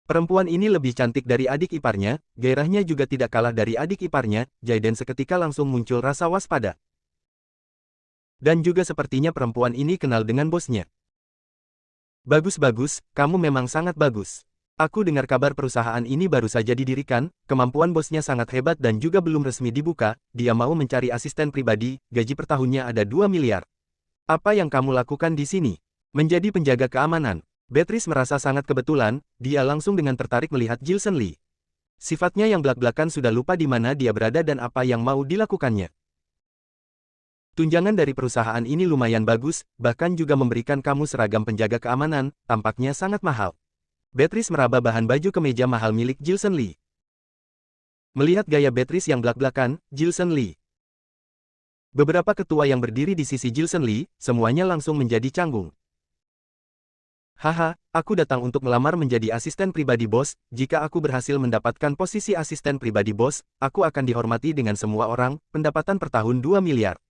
Perempuan ini lebih cantik dari adik iparnya, gairahnya juga tidak kalah dari adik iparnya, Jaiden seketika langsung muncul rasa waspada. Dan juga sepertinya perempuan ini kenal dengan bosnya. Bagus-bagus, kamu memang sangat bagus. Aku dengar kabar perusahaan ini baru saja didirikan, kemampuan bosnya sangat hebat dan juga belum resmi dibuka, dia mau mencari asisten pribadi, gaji per tahunnya ada 2 miliar. Apa yang kamu lakukan di sini? Menjadi penjaga keamanan. Beatrice merasa sangat kebetulan, dia langsung dengan tertarik melihat Gilson Lee. Sifatnya yang belak-belakan sudah lupa di mana dia berada dan apa yang mau dilakukannya. Tunjangan dari perusahaan ini lumayan bagus, bahkan juga memberikan kamu seragam penjaga keamanan, tampaknya sangat mahal. Beatrice meraba bahan baju kemeja mahal milik Gilson Lee. Melihat gaya Beatrice yang belak-belakan, Gilson Lee. Beberapa ketua yang berdiri di sisi Gilson Lee, semuanya langsung menjadi canggung. Haha, aku datang untuk melamar menjadi asisten pribadi bos, jika aku berhasil mendapatkan posisi asisten pribadi bos, aku akan dihormati dengan semua orang, pendapatan per tahun 2 miliar.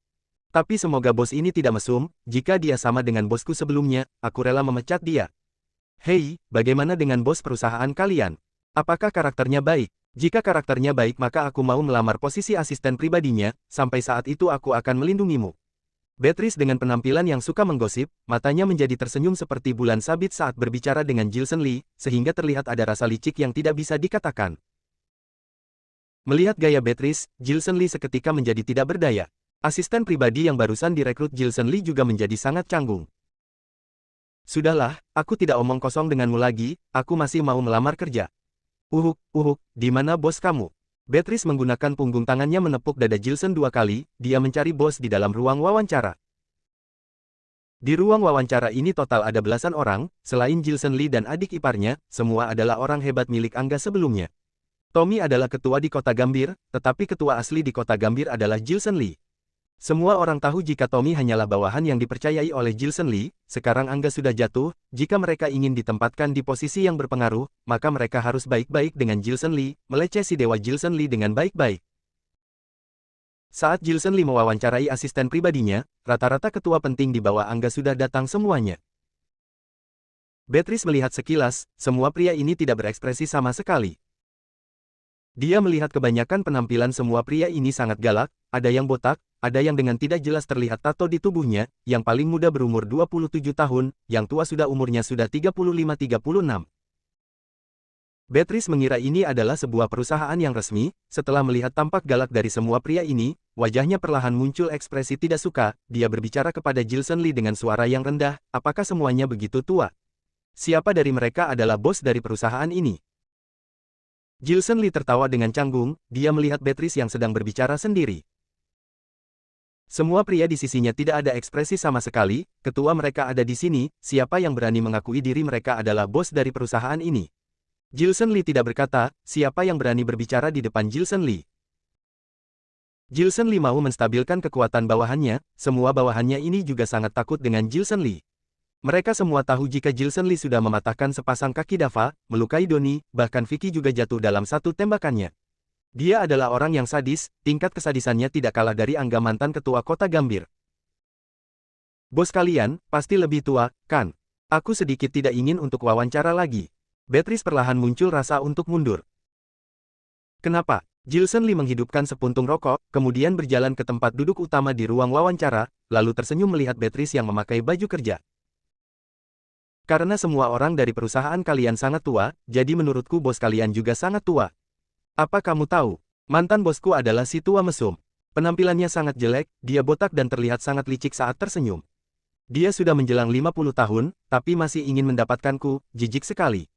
Tapi semoga bos ini tidak mesum, jika dia sama dengan bosku sebelumnya, aku rela memecat dia. Hei, bagaimana dengan bos perusahaan kalian? Apakah karakternya baik? Jika karakternya baik maka aku mau melamar posisi asisten pribadinya, sampai saat itu aku akan melindungimu. Beatrice dengan penampilan yang suka menggosip, matanya menjadi tersenyum seperti bulan sabit saat berbicara dengan Gilson Lee, sehingga terlihat ada rasa licik yang tidak bisa dikatakan. Melihat gaya Beatrice, Gilson Lee seketika menjadi tidak berdaya. Asisten pribadi yang barusan direkrut Gilson Lee juga menjadi sangat canggung. Sudahlah, aku tidak omong kosong denganmu lagi, aku masih mau melamar kerja. Di mana bos kamu? Beatrice menggunakan punggung tangannya menepuk dada Gilson 2 kali, dia mencari bos di dalam ruang wawancara. Di ruang wawancara ini total ada belasan orang, selain Gilson Lee dan adik iparnya, semua adalah orang hebat milik Angga sebelumnya. Tommy adalah ketua di kota Gambir, tetapi ketua asli di kota Gambir adalah Gilson Lee. Semua orang tahu jika Tommy hanyalah bawahan yang dipercayai oleh Gilson Lee, sekarang Angga sudah jatuh, jika mereka ingin ditempatkan di posisi yang berpengaruh, maka mereka harus baik-baik dengan Gilson Lee, meleceh si dewa Gilson Lee dengan baik-baik. Saat Gilson Lee mewawancarai asisten pribadinya, rata-rata ketua penting di bawah Angga sudah datang semuanya. Beatrice melihat sekilas, semua pria ini tidak berekspresi sama sekali. Dia melihat kebanyakan penampilan semua pria ini sangat galak, ada yang botak, ada yang dengan tidak jelas terlihat tato di tubuhnya, yang paling muda berumur 27 tahun, yang tua sudah umurnya sudah 35-36. Beatrice mengira ini adalah sebuah perusahaan yang resmi, setelah melihat tampak galak dari semua pria ini, wajahnya perlahan muncul ekspresi tidak suka, dia berbicara kepada Gilson Lee dengan suara yang rendah, apakah semuanya begitu tua? Siapa dari mereka adalah bos dari perusahaan ini? Gilson Lee tertawa dengan canggung, dia melihat Beatrice yang sedang berbicara sendiri. Semua pria di sisinya tidak ada ekspresi sama sekali, ketua mereka ada di sini, siapa yang berani mengakui diri mereka adalah bos dari perusahaan ini. Gilson Lee tidak berkata, siapa yang berani berbicara di depan Gilson Lee. Gilson Lee mau menstabilkan kekuatan bawahannya, semua bawahannya ini juga sangat takut dengan Gilson Lee. Mereka semua tahu jika Gilson Lee sudah mematahkan sepasang kaki Dava, melukai Donnie, bahkan Vicky juga jatuh dalam satu tembakannya. Dia adalah orang yang sadis, tingkat kesadisannya tidak kalah dari Angga mantan ketua kota Gambir. Bos kalian, pasti lebih tua, kan? Aku sedikit tidak ingin untuk wawancara lagi. Beatrice perlahan muncul rasa untuk mundur. Kenapa? Gilson Lee menghidupkan sepuntung rokok, kemudian berjalan ke tempat duduk utama di ruang wawancara, lalu tersenyum melihat Beatrice yang memakai baju kerja. Karena semua orang dari perusahaan kalian sangat tua, jadi menurutku bos kalian juga sangat tua. Apa kamu tahu? Mantan bosku adalah si tua mesum. Penampilannya sangat jelek, dia botak dan terlihat sangat licik saat tersenyum. Dia sudah menjelang 50 tahun, tapi masih ingin mendapatkanku, jijik sekali.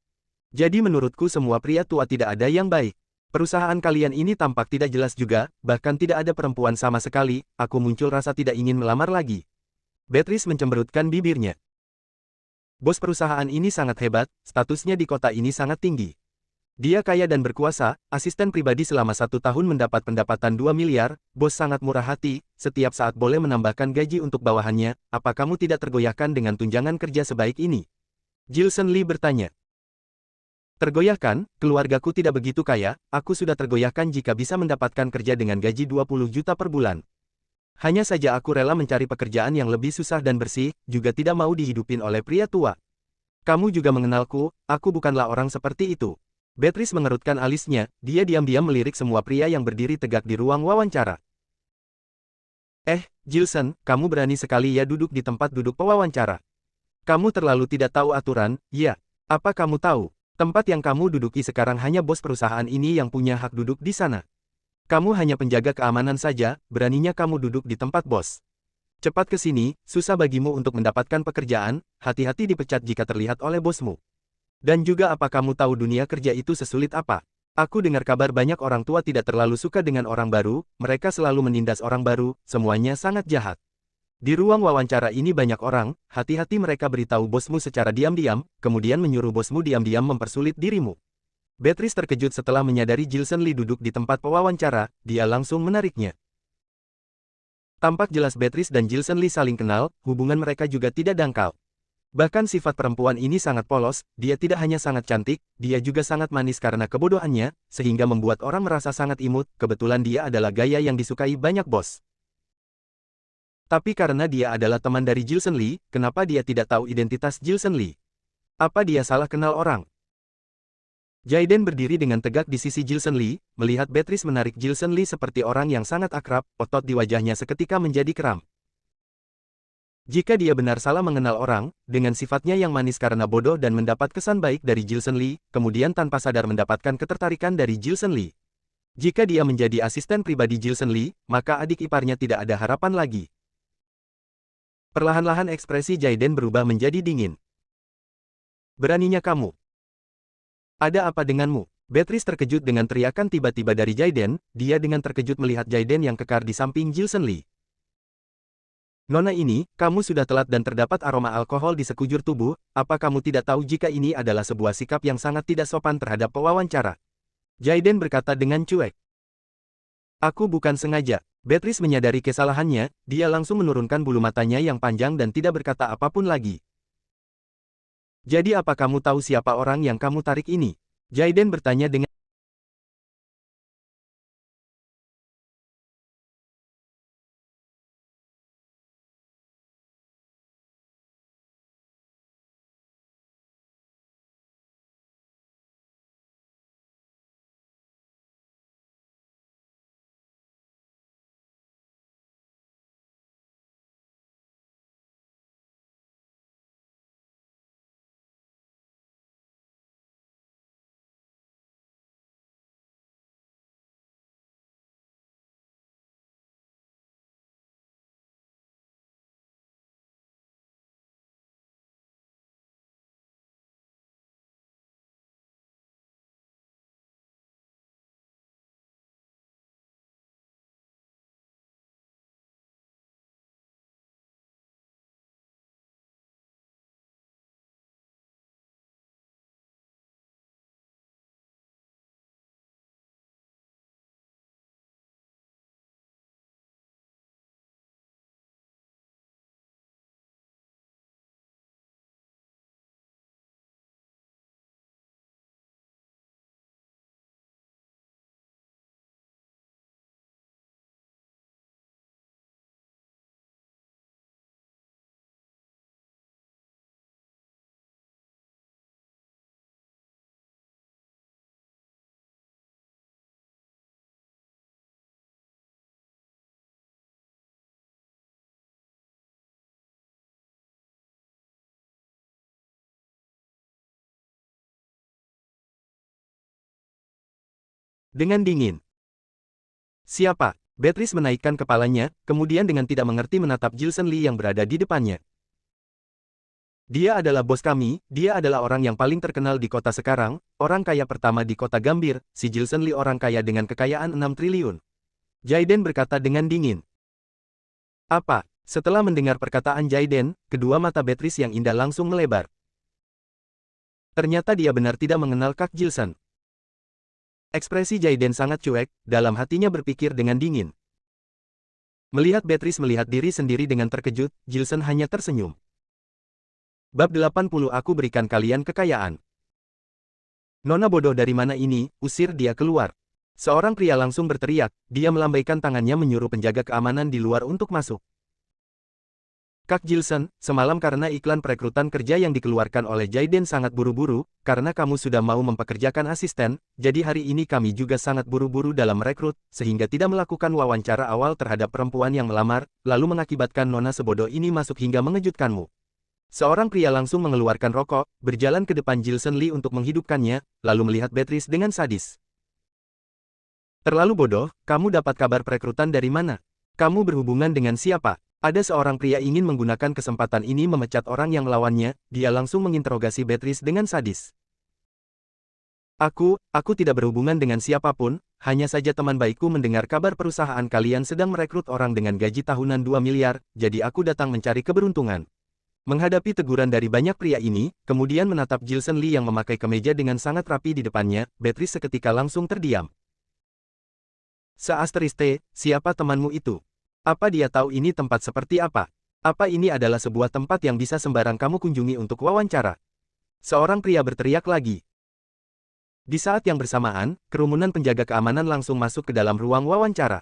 Jadi menurutku semua pria tua tidak ada yang baik. Perusahaan kalian ini tampak tidak jelas juga, bahkan tidak ada perempuan sama sekali, aku muncul rasa tidak ingin melamar lagi. Beatrice mencemberutkan bibirnya. Bos perusahaan ini sangat hebat, statusnya di kota ini sangat tinggi. Dia kaya dan berkuasa, asisten pribadi selama 1 tahun mendapat pendapatan 2 miliar, bos sangat murah hati, setiap saat boleh menambahkan gaji untuk bawahannya, apa kamu tidak tergoyahkan dengan tunjangan kerja sebaik ini? Jilson Lee bertanya. Tergoyahkan, keluargaku tidak begitu kaya, aku sudah tergoyahkan jika bisa mendapatkan kerja dengan gaji 20 juta per bulan. Hanya saja aku rela mencari pekerjaan yang lebih susah dan bersih, juga tidak mau dihidupin oleh pria tua. Kamu juga mengenalku, aku bukanlah orang seperti itu. Beatrice mengerutkan alisnya, dia diam-diam melirik semua pria yang berdiri tegak di ruang wawancara. Jilson, kamu berani sekali ya duduk di tempat duduk pewawancara. Kamu terlalu tidak tahu aturan, ya. Apa kamu tahu? Tempat yang kamu duduki sekarang hanya bos perusahaan ini yang punya hak duduk di sana. Kamu hanya penjaga keamanan saja, beraninya kamu duduk di tempat bos. Cepat ke sini, susah bagimu untuk mendapatkan pekerjaan, hati-hati dipecat jika terlihat oleh bosmu. Dan juga apa kamu tahu dunia kerja itu sesulit apa? Aku dengar kabar banyak orang tua tidak terlalu suka dengan orang baru, mereka selalu menindas orang baru, semuanya sangat jahat. Di ruang wawancara ini banyak orang, hati-hati mereka beritahu bosmu secara diam-diam, kemudian menyuruh bosmu diam-diam mempersulit dirimu. Beatrice terkejut setelah menyadari Jilson Lee duduk di tempat pewawancara, dia langsung menariknya. Tampak jelas Beatrice dan Jilson Lee saling kenal, hubungan mereka juga tidak dangkal. Bahkan sifat perempuan ini sangat polos, dia tidak hanya sangat cantik, dia juga sangat manis karena kebodohannya, sehingga membuat orang merasa sangat imut, kebetulan dia adalah gaya yang disukai banyak bos. Tapi karena dia adalah teman dari Jilson Lee, kenapa dia tidak tahu identitas Jilson Lee? Apa dia salah kenal orang? Jaiden berdiri dengan tegak di sisi Jilson Lee, melihat Beatrice menarik Jilson Lee seperti orang yang sangat akrab, otot di wajahnya seketika menjadi kram. Jika dia benar salah mengenal orang, dengan sifatnya yang manis karena bodoh dan mendapat kesan baik dari Jilson Lee, kemudian tanpa sadar mendapatkan ketertarikan dari Jilson Lee. Jika dia menjadi asisten pribadi Jilson Lee, maka adik iparnya tidak ada harapan lagi. Perlahan-lahan ekspresi Jaiden berubah menjadi dingin. Beraninya kamu. Ada apa denganmu? Beatrice terkejut dengan teriakan tiba-tiba dari Jaiden, dia dengan terkejut melihat Jaiden yang kekar di samping Jilson Lee. Nona ini, kamu sudah telat dan terdapat aroma alkohol di sekujur tubuh, apa kamu tidak tahu jika ini adalah sebuah sikap yang sangat tidak sopan terhadap pewawancara? Jaiden berkata dengan cuek. Aku bukan sengaja. Beatrice menyadari kesalahannya, dia langsung menurunkan bulu matanya yang panjang dan tidak berkata apapun lagi. Jadi apa kamu tahu siapa orang yang kamu tarik ini? Jaiden bertanya dengan dingin. Siapa? Beatrice menaikkan kepalanya, kemudian dengan tidak mengerti menatap Jilson Lee yang berada di depannya. Dia adalah bos kami, dia adalah orang yang paling terkenal di kota sekarang, orang kaya pertama di kota Gambir, si Jilson Lee orang kaya dengan kekayaan 6 triliun. Jaiden berkata dengan dingin. Apa? Setelah mendengar perkataan Jaiden, kedua mata Beatrice yang indah langsung melebar. Ternyata dia benar tidak mengenal Kak Jilson. Ekspresi Jaiden sangat cuek, dalam hatinya berpikir dengan dingin. Melihat Beatrice melihat diri sendiri dengan terkejut, Jilson hanya tersenyum. Bab 80 Aku berikan kalian kekayaan. Nona bodoh dari mana ini, usir dia keluar. Seorang pria langsung berteriak, dia melambaikan tangannya menyuruh penjaga keamanan di luar untuk masuk. Kak Gilson, semalam karena iklan perekrutan kerja yang dikeluarkan oleh Jaiden sangat buru-buru, karena kamu sudah mau mempekerjakan asisten, jadi hari ini kami juga sangat buru-buru dalam merekrut, sehingga tidak melakukan wawancara awal terhadap perempuan yang melamar, lalu mengakibatkan nona sebodoh ini masuk hingga mengejutkanmu. Seorang pria langsung mengeluarkan rokok, berjalan ke depan Gilson Lee untuk menghidupkannya, lalu melihat Beatrice dengan sadis. Terlalu bodoh, kamu dapat kabar perekrutan dari mana? Kamu berhubungan dengan siapa? Ada seorang pria ingin menggunakan kesempatan ini memecat orang yang melawannya, dia langsung menginterogasi Beatrice dengan sadis. Aku tidak berhubungan dengan siapapun, hanya saja teman baikku mendengar kabar perusahaan kalian sedang merekrut orang dengan gaji tahunan 2 miliar, jadi aku datang mencari keberuntungan. Menghadapi teguran dari banyak pria ini, kemudian menatap Gilson Lee yang memakai kemeja dengan sangat rapi di depannya, Beatrice seketika langsung terdiam. Seasteriste, siapa temanmu itu? Apa dia tahu ini tempat seperti apa? Apa ini adalah sebuah tempat yang bisa sembarang kamu kunjungi untuk wawancara? Seorang pria berteriak lagi. Di saat yang bersamaan, kerumunan penjaga keamanan langsung masuk ke dalam ruang wawancara.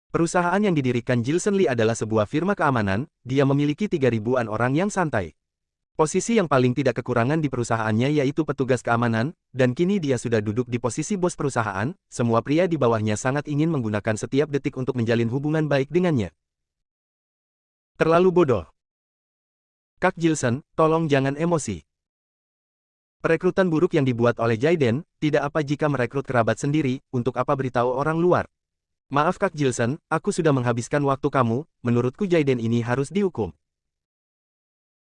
Perusahaan yang didirikan Gilson Lee adalah sebuah firma keamanan, dia memiliki 3.000-an orang yang santai. Posisi yang paling tidak kekurangan di perusahaannya yaitu petugas keamanan, dan kini dia sudah duduk di posisi bos perusahaan, semua pria di bawahnya sangat ingin menggunakan setiap detik untuk menjalin hubungan baik dengannya. Terlalu bodoh. Kak Gilson, tolong jangan emosi. Perekrutan buruk yang dibuat oleh Jaiden, tidak apa jika merekrut kerabat sendiri, untuk apa beritahu orang luar. Maaf Kak Gilson, aku sudah menghabiskan waktu kamu, menurutku Jaiden ini harus dihukum.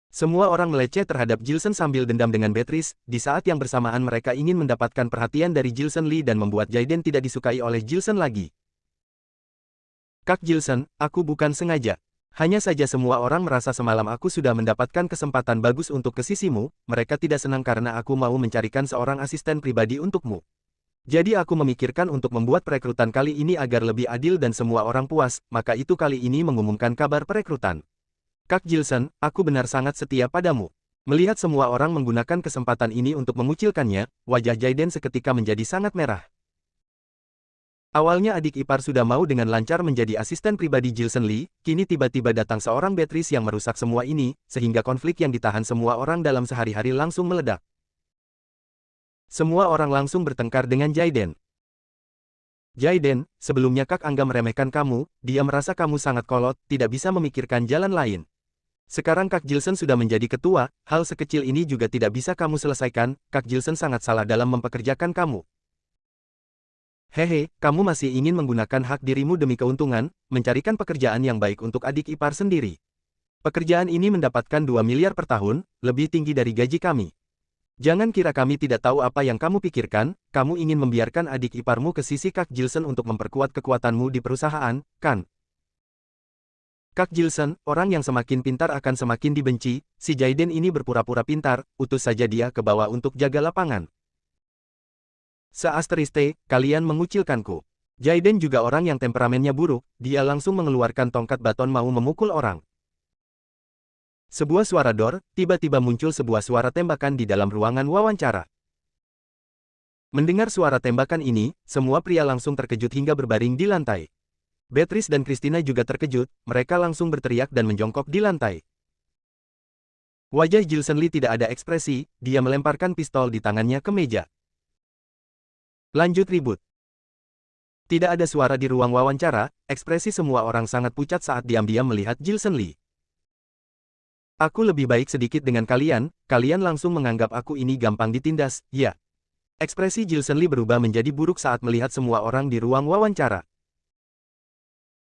Semua orang meleceh terhadap Gilson sambil dendam dengan Beatrice, di saat yang bersamaan mereka ingin mendapatkan perhatian dari Gilson Lee dan membuat Jaiden tidak disukai oleh Gilson lagi. Kak Gilson, aku bukan sengaja. Hanya saja semua orang merasa semalam aku sudah mendapatkan kesempatan bagus untuk ke sisimu, mereka tidak senang karena aku mau mencarikan seorang asisten pribadi untukmu. Jadi aku memikirkan untuk membuat perekrutan kali ini agar lebih adil dan semua orang puas, maka itu kali ini mengumumkan kabar perekrutan. Kak Gilson, aku benar sangat setia padamu. Melihat semua orang menggunakan kesempatan ini untuk mengucilkannya, wajah Jaiden seketika menjadi sangat merah. Awalnya adik ipar sudah mau dengan lancar menjadi asisten pribadi Gilson Lee, kini tiba-tiba datang seorang Beatrice yang merusak semua ini, sehingga konflik yang ditahan semua orang dalam sehari-hari langsung meledak. Semua orang langsung bertengkar dengan Jaiden. Jaiden, sebelumnya Kak Angga meremehkan kamu, dia merasa kamu sangat kolot, tidak bisa memikirkan jalan lain. Sekarang Kak Gilson sudah menjadi ketua, hal sekecil ini juga tidak bisa kamu selesaikan, Kak Gilson sangat salah dalam mempekerjakan kamu. Hehe, kamu masih ingin menggunakan hak dirimu demi keuntungan, mencarikan pekerjaan yang baik untuk adik ipar sendiri. Pekerjaan ini mendapatkan 2 miliar per tahun, lebih tinggi dari gaji kami. Jangan kira kami tidak tahu apa yang kamu pikirkan, kamu ingin membiarkan adik iparmu ke sisi Kak Gilson untuk memperkuat kekuatanmu di perusahaan, kan? Kak Gilson, orang yang semakin pintar akan semakin dibenci, si Jaiden ini berpura-pura pintar, utus saja dia ke bawah untuk jaga lapangan. Seasteriste, kalian mengucilkanku. Jaiden juga orang yang temperamennya buruk, dia langsung mengeluarkan tongkat baton mau memukul orang. Sebuah suara dor, tiba-tiba muncul sebuah suara tembakan di dalam ruangan wawancara. Mendengar suara tembakan ini, semua pria langsung terkejut hingga berbaring di lantai. Beatrice dan Christina juga terkejut, mereka langsung berteriak dan menjongkok di lantai. Wajah Gilson Lee tidak ada ekspresi, dia melemparkan pistol di tangannya ke meja. Lanjut ribut. Tidak ada suara di ruang wawancara, ekspresi semua orang sangat pucat saat diam-diam melihat Gilson Lee. Aku lebih baik sedikit dengan kalian, kalian langsung menganggap aku ini gampang ditindas, ya. Ekspresi Gilson Lee berubah menjadi buruk saat melihat semua orang di ruang wawancara.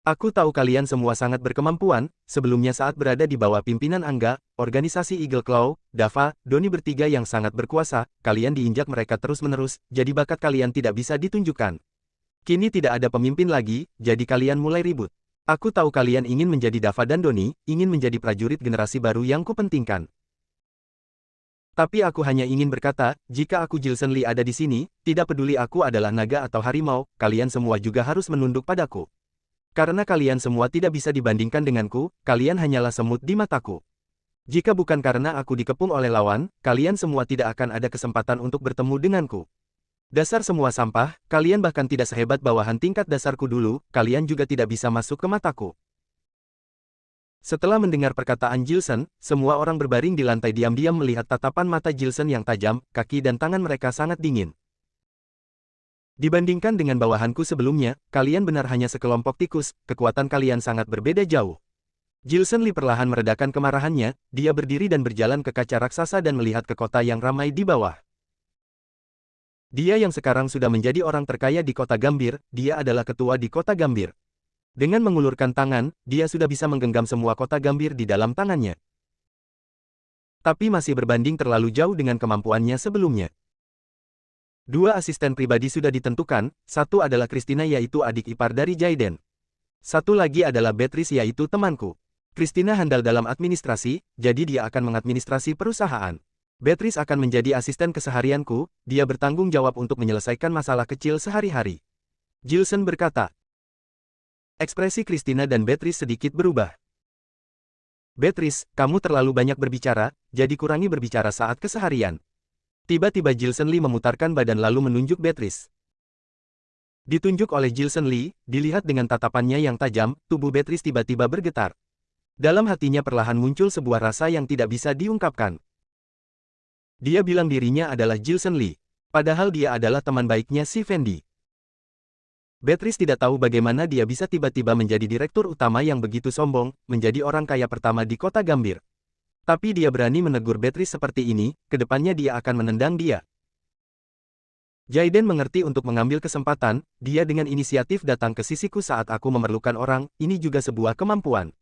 Aku tahu kalian semua sangat berkemampuan, sebelumnya saat berada di bawah pimpinan Angga, organisasi Eagle Claw, Dava, Doni bertiga yang sangat berkuasa, kalian diinjak mereka terus-menerus, jadi bakat kalian tidak bisa ditunjukkan. Kini tidak ada pemimpin lagi, jadi kalian mulai ribut. Aku tahu kalian ingin menjadi Dava dan Doni, ingin menjadi prajurit generasi baru yang kupentingkan. Tapi aku hanya ingin berkata, jika aku Gilson Lee ada di sini, tidak peduli aku adalah naga atau harimau, kalian semua juga harus menunduk padaku. Karena kalian semua tidak bisa dibandingkan denganku, kalian hanyalah semut di mataku. Jika bukan karena aku dikepung oleh lawan, kalian semua tidak akan ada kesempatan untuk bertemu denganku. Dasar semua sampah, kalian bahkan tidak sehebat bawahan tingkat dasarku dulu, kalian juga tidak bisa masuk ke mataku. Setelah mendengar perkataan Gilson, semua orang berbaring di lantai diam-diam melihat tatapan mata Gilson yang tajam, kaki dan tangan mereka sangat dingin. Dibandingkan dengan bawahanku sebelumnya, kalian benar hanya sekelompok tikus, kekuatan kalian sangat berbeda jauh. Gilson Lee perlahan meredakan kemarahannya, dia berdiri dan berjalan ke kaca raksasa dan melihat ke kota yang ramai di bawah. Dia yang sekarang sudah menjadi orang terkaya di kota Gambir, dia adalah ketua di kota Gambir. Dengan mengulurkan tangan, dia sudah bisa menggenggam semua kota Gambir di dalam tangannya. Tapi masih berbanding terlalu jauh dengan kemampuannya sebelumnya. Dua asisten pribadi sudah ditentukan, satu adalah Christina yaitu adik ipar dari Jaiden. Satu lagi adalah Beatrice yaitu temanku. Christina handal dalam administrasi, jadi dia akan mengadministrasi perusahaan. Beatrice akan menjadi asisten keseharianku, dia bertanggung jawab untuk menyelesaikan masalah kecil sehari-hari. Gilson berkata. Ekspresi Christina dan Beatrice sedikit berubah. Beatrice, kamu terlalu banyak berbicara, jadi kurangi berbicara saat keseharian. Tiba-tiba Gilson Lee memutarkan badan lalu menunjuk Beatrice. Ditunjuk oleh Gilson Lee, dilihat dengan tatapannya yang tajam, tubuh Beatrice tiba-tiba bergetar. Dalam hatinya perlahan muncul sebuah rasa yang tidak bisa diungkapkan. Dia bilang dirinya adalah Gilson Lee, padahal dia adalah teman baiknya si Fendi. Beatrice tidak tahu bagaimana dia bisa tiba-tiba menjadi direktur utama yang begitu sombong, menjadi orang kaya pertama di kota Gambir. Tapi dia berani menegur Beatrice seperti ini, kedepannya dia akan menendang dia. Jaiden mengerti untuk mengambil kesempatan, dia dengan inisiatif datang ke sisiku saat aku memerlukan orang, ini juga sebuah kemampuan.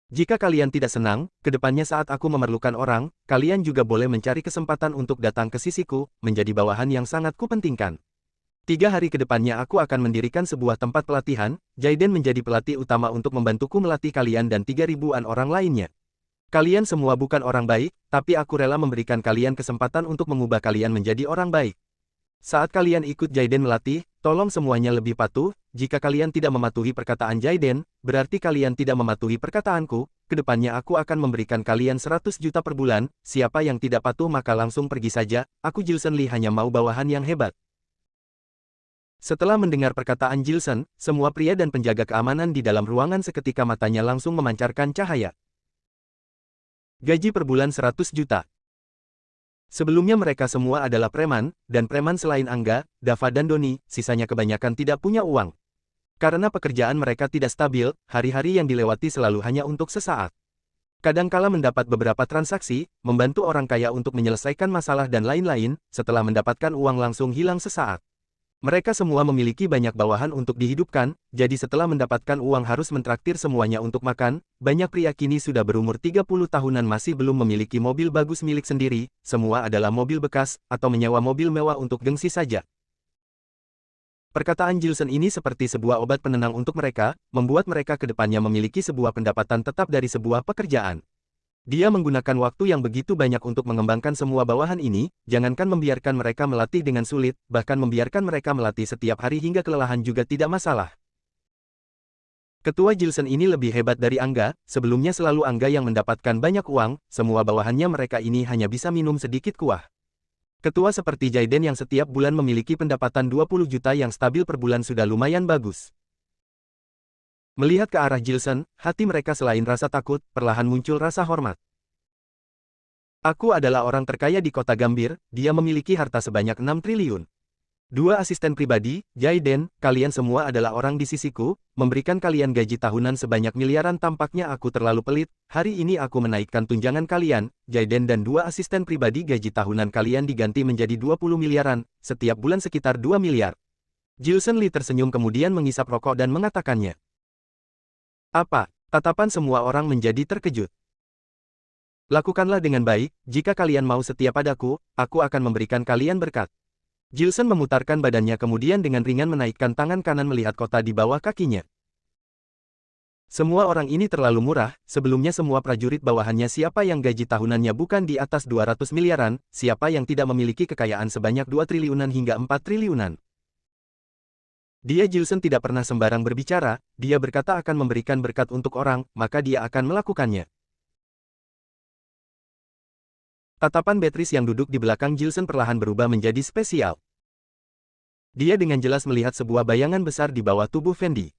Jika kalian tidak senang, kedepannya saat aku memerlukan orang, kalian juga boleh mencari kesempatan untuk datang ke sisiku, menjadi bawahan yang sangat kupentingkan. 3 hari ke depannya aku akan mendirikan sebuah tempat pelatihan, Jaiden menjadi pelatih utama untuk membantuku melatih kalian dan 3.000-an orang lainnya. Kalian semua bukan orang baik, tapi aku rela memberikan kalian kesempatan untuk mengubah kalian menjadi orang baik. Saat kalian ikut Jaiden melatih, tolong semuanya lebih patuh, jika kalian tidak mematuhi perkataan Jaiden, berarti kalian tidak mematuhi perkataanku, kedepannya aku akan memberikan kalian 100 juta per bulan, siapa yang tidak patuh maka langsung pergi saja, aku Gilson Lee hanya mau bawahan yang hebat. Setelah mendengar perkataan Gilson, semua pria dan penjaga keamanan di dalam ruangan seketika matanya langsung memancarkan cahaya. Gaji per bulan 100 juta. Sebelumnya mereka semua adalah preman, dan preman selain Angga, Dava dan Doni, sisanya kebanyakan tidak punya uang. Karena pekerjaan mereka tidak stabil, hari-hari yang dilewati selalu hanya untuk sesaat. Kadangkala mendapat beberapa transaksi, membantu orang kaya untuk menyelesaikan masalah dan lain-lain, setelah mendapatkan uang langsung hilang sesaat. Mereka semua memiliki banyak bawahan untuk dihidupkan, jadi setelah mendapatkan uang harus mentraktir semuanya untuk makan. Banyak pria kini sudah berumur 30 tahunan masih belum memiliki mobil bagus milik sendiri, semua adalah mobil bekas, atau menyewa mobil mewah untuk gengsi saja. Perkataan Gilson ini seperti sebuah obat penenang untuk mereka, membuat mereka kedepannya memiliki sebuah pendapatan tetap dari sebuah pekerjaan. Dia menggunakan waktu yang begitu banyak untuk mengembangkan semua bawahan ini, jangankan membiarkan mereka melatih dengan sulit, bahkan membiarkan mereka melatih setiap hari hingga kelelahan juga tidak masalah. Ketua Gilson ini lebih hebat dari Angga, sebelumnya selalu Angga yang mendapatkan banyak uang, semua bawahannya mereka ini hanya bisa minum sedikit kuah. Ketua seperti Jaiden yang setiap bulan memiliki pendapatan 20 juta yang stabil per bulan sudah lumayan bagus. Melihat ke arah Gilson, hati mereka selain rasa takut, perlahan muncul rasa hormat. Aku adalah orang terkaya di kota Gambir, dia memiliki harta sebanyak 6 triliun. 2 asisten pribadi, Jaiden, kalian semua adalah orang di sisiku, memberikan kalian gaji tahunan sebanyak miliaran tampaknya aku terlalu pelit, hari ini aku menaikkan tunjangan kalian, Jaiden dan 2 asisten pribadi gaji tahunan kalian diganti menjadi 20 miliaran, setiap bulan sekitar 2 miliar. Gilson Lee tersenyum kemudian mengisap rokok dan mengatakannya. Apa? Tatapan semua orang menjadi terkejut. Lakukanlah dengan baik, jika kalian mau setia padaku, aku akan memberikan kalian berkat. Gilson memutarkan badannya kemudian dengan ringan menaikkan tangan kanan melihat kota di bawah kakinya. Semua orang ini terlalu murah, sebelumnya semua prajurit bawahannya siapa yang gaji tahunannya bukan di atas 200 miliaran, siapa yang tidak memiliki kekayaan sebanyak 2 triliunan hingga 4 triliunan. Dia Gilson tidak pernah sembarang berbicara, dia berkata akan memberikan berkat untuk orang, maka dia akan melakukannya. Tatapan Beatrice yang duduk di belakang Jilson perlahan berubah menjadi spesial. Dia dengan jelas melihat sebuah bayangan besar di bawah tubuh Fendi.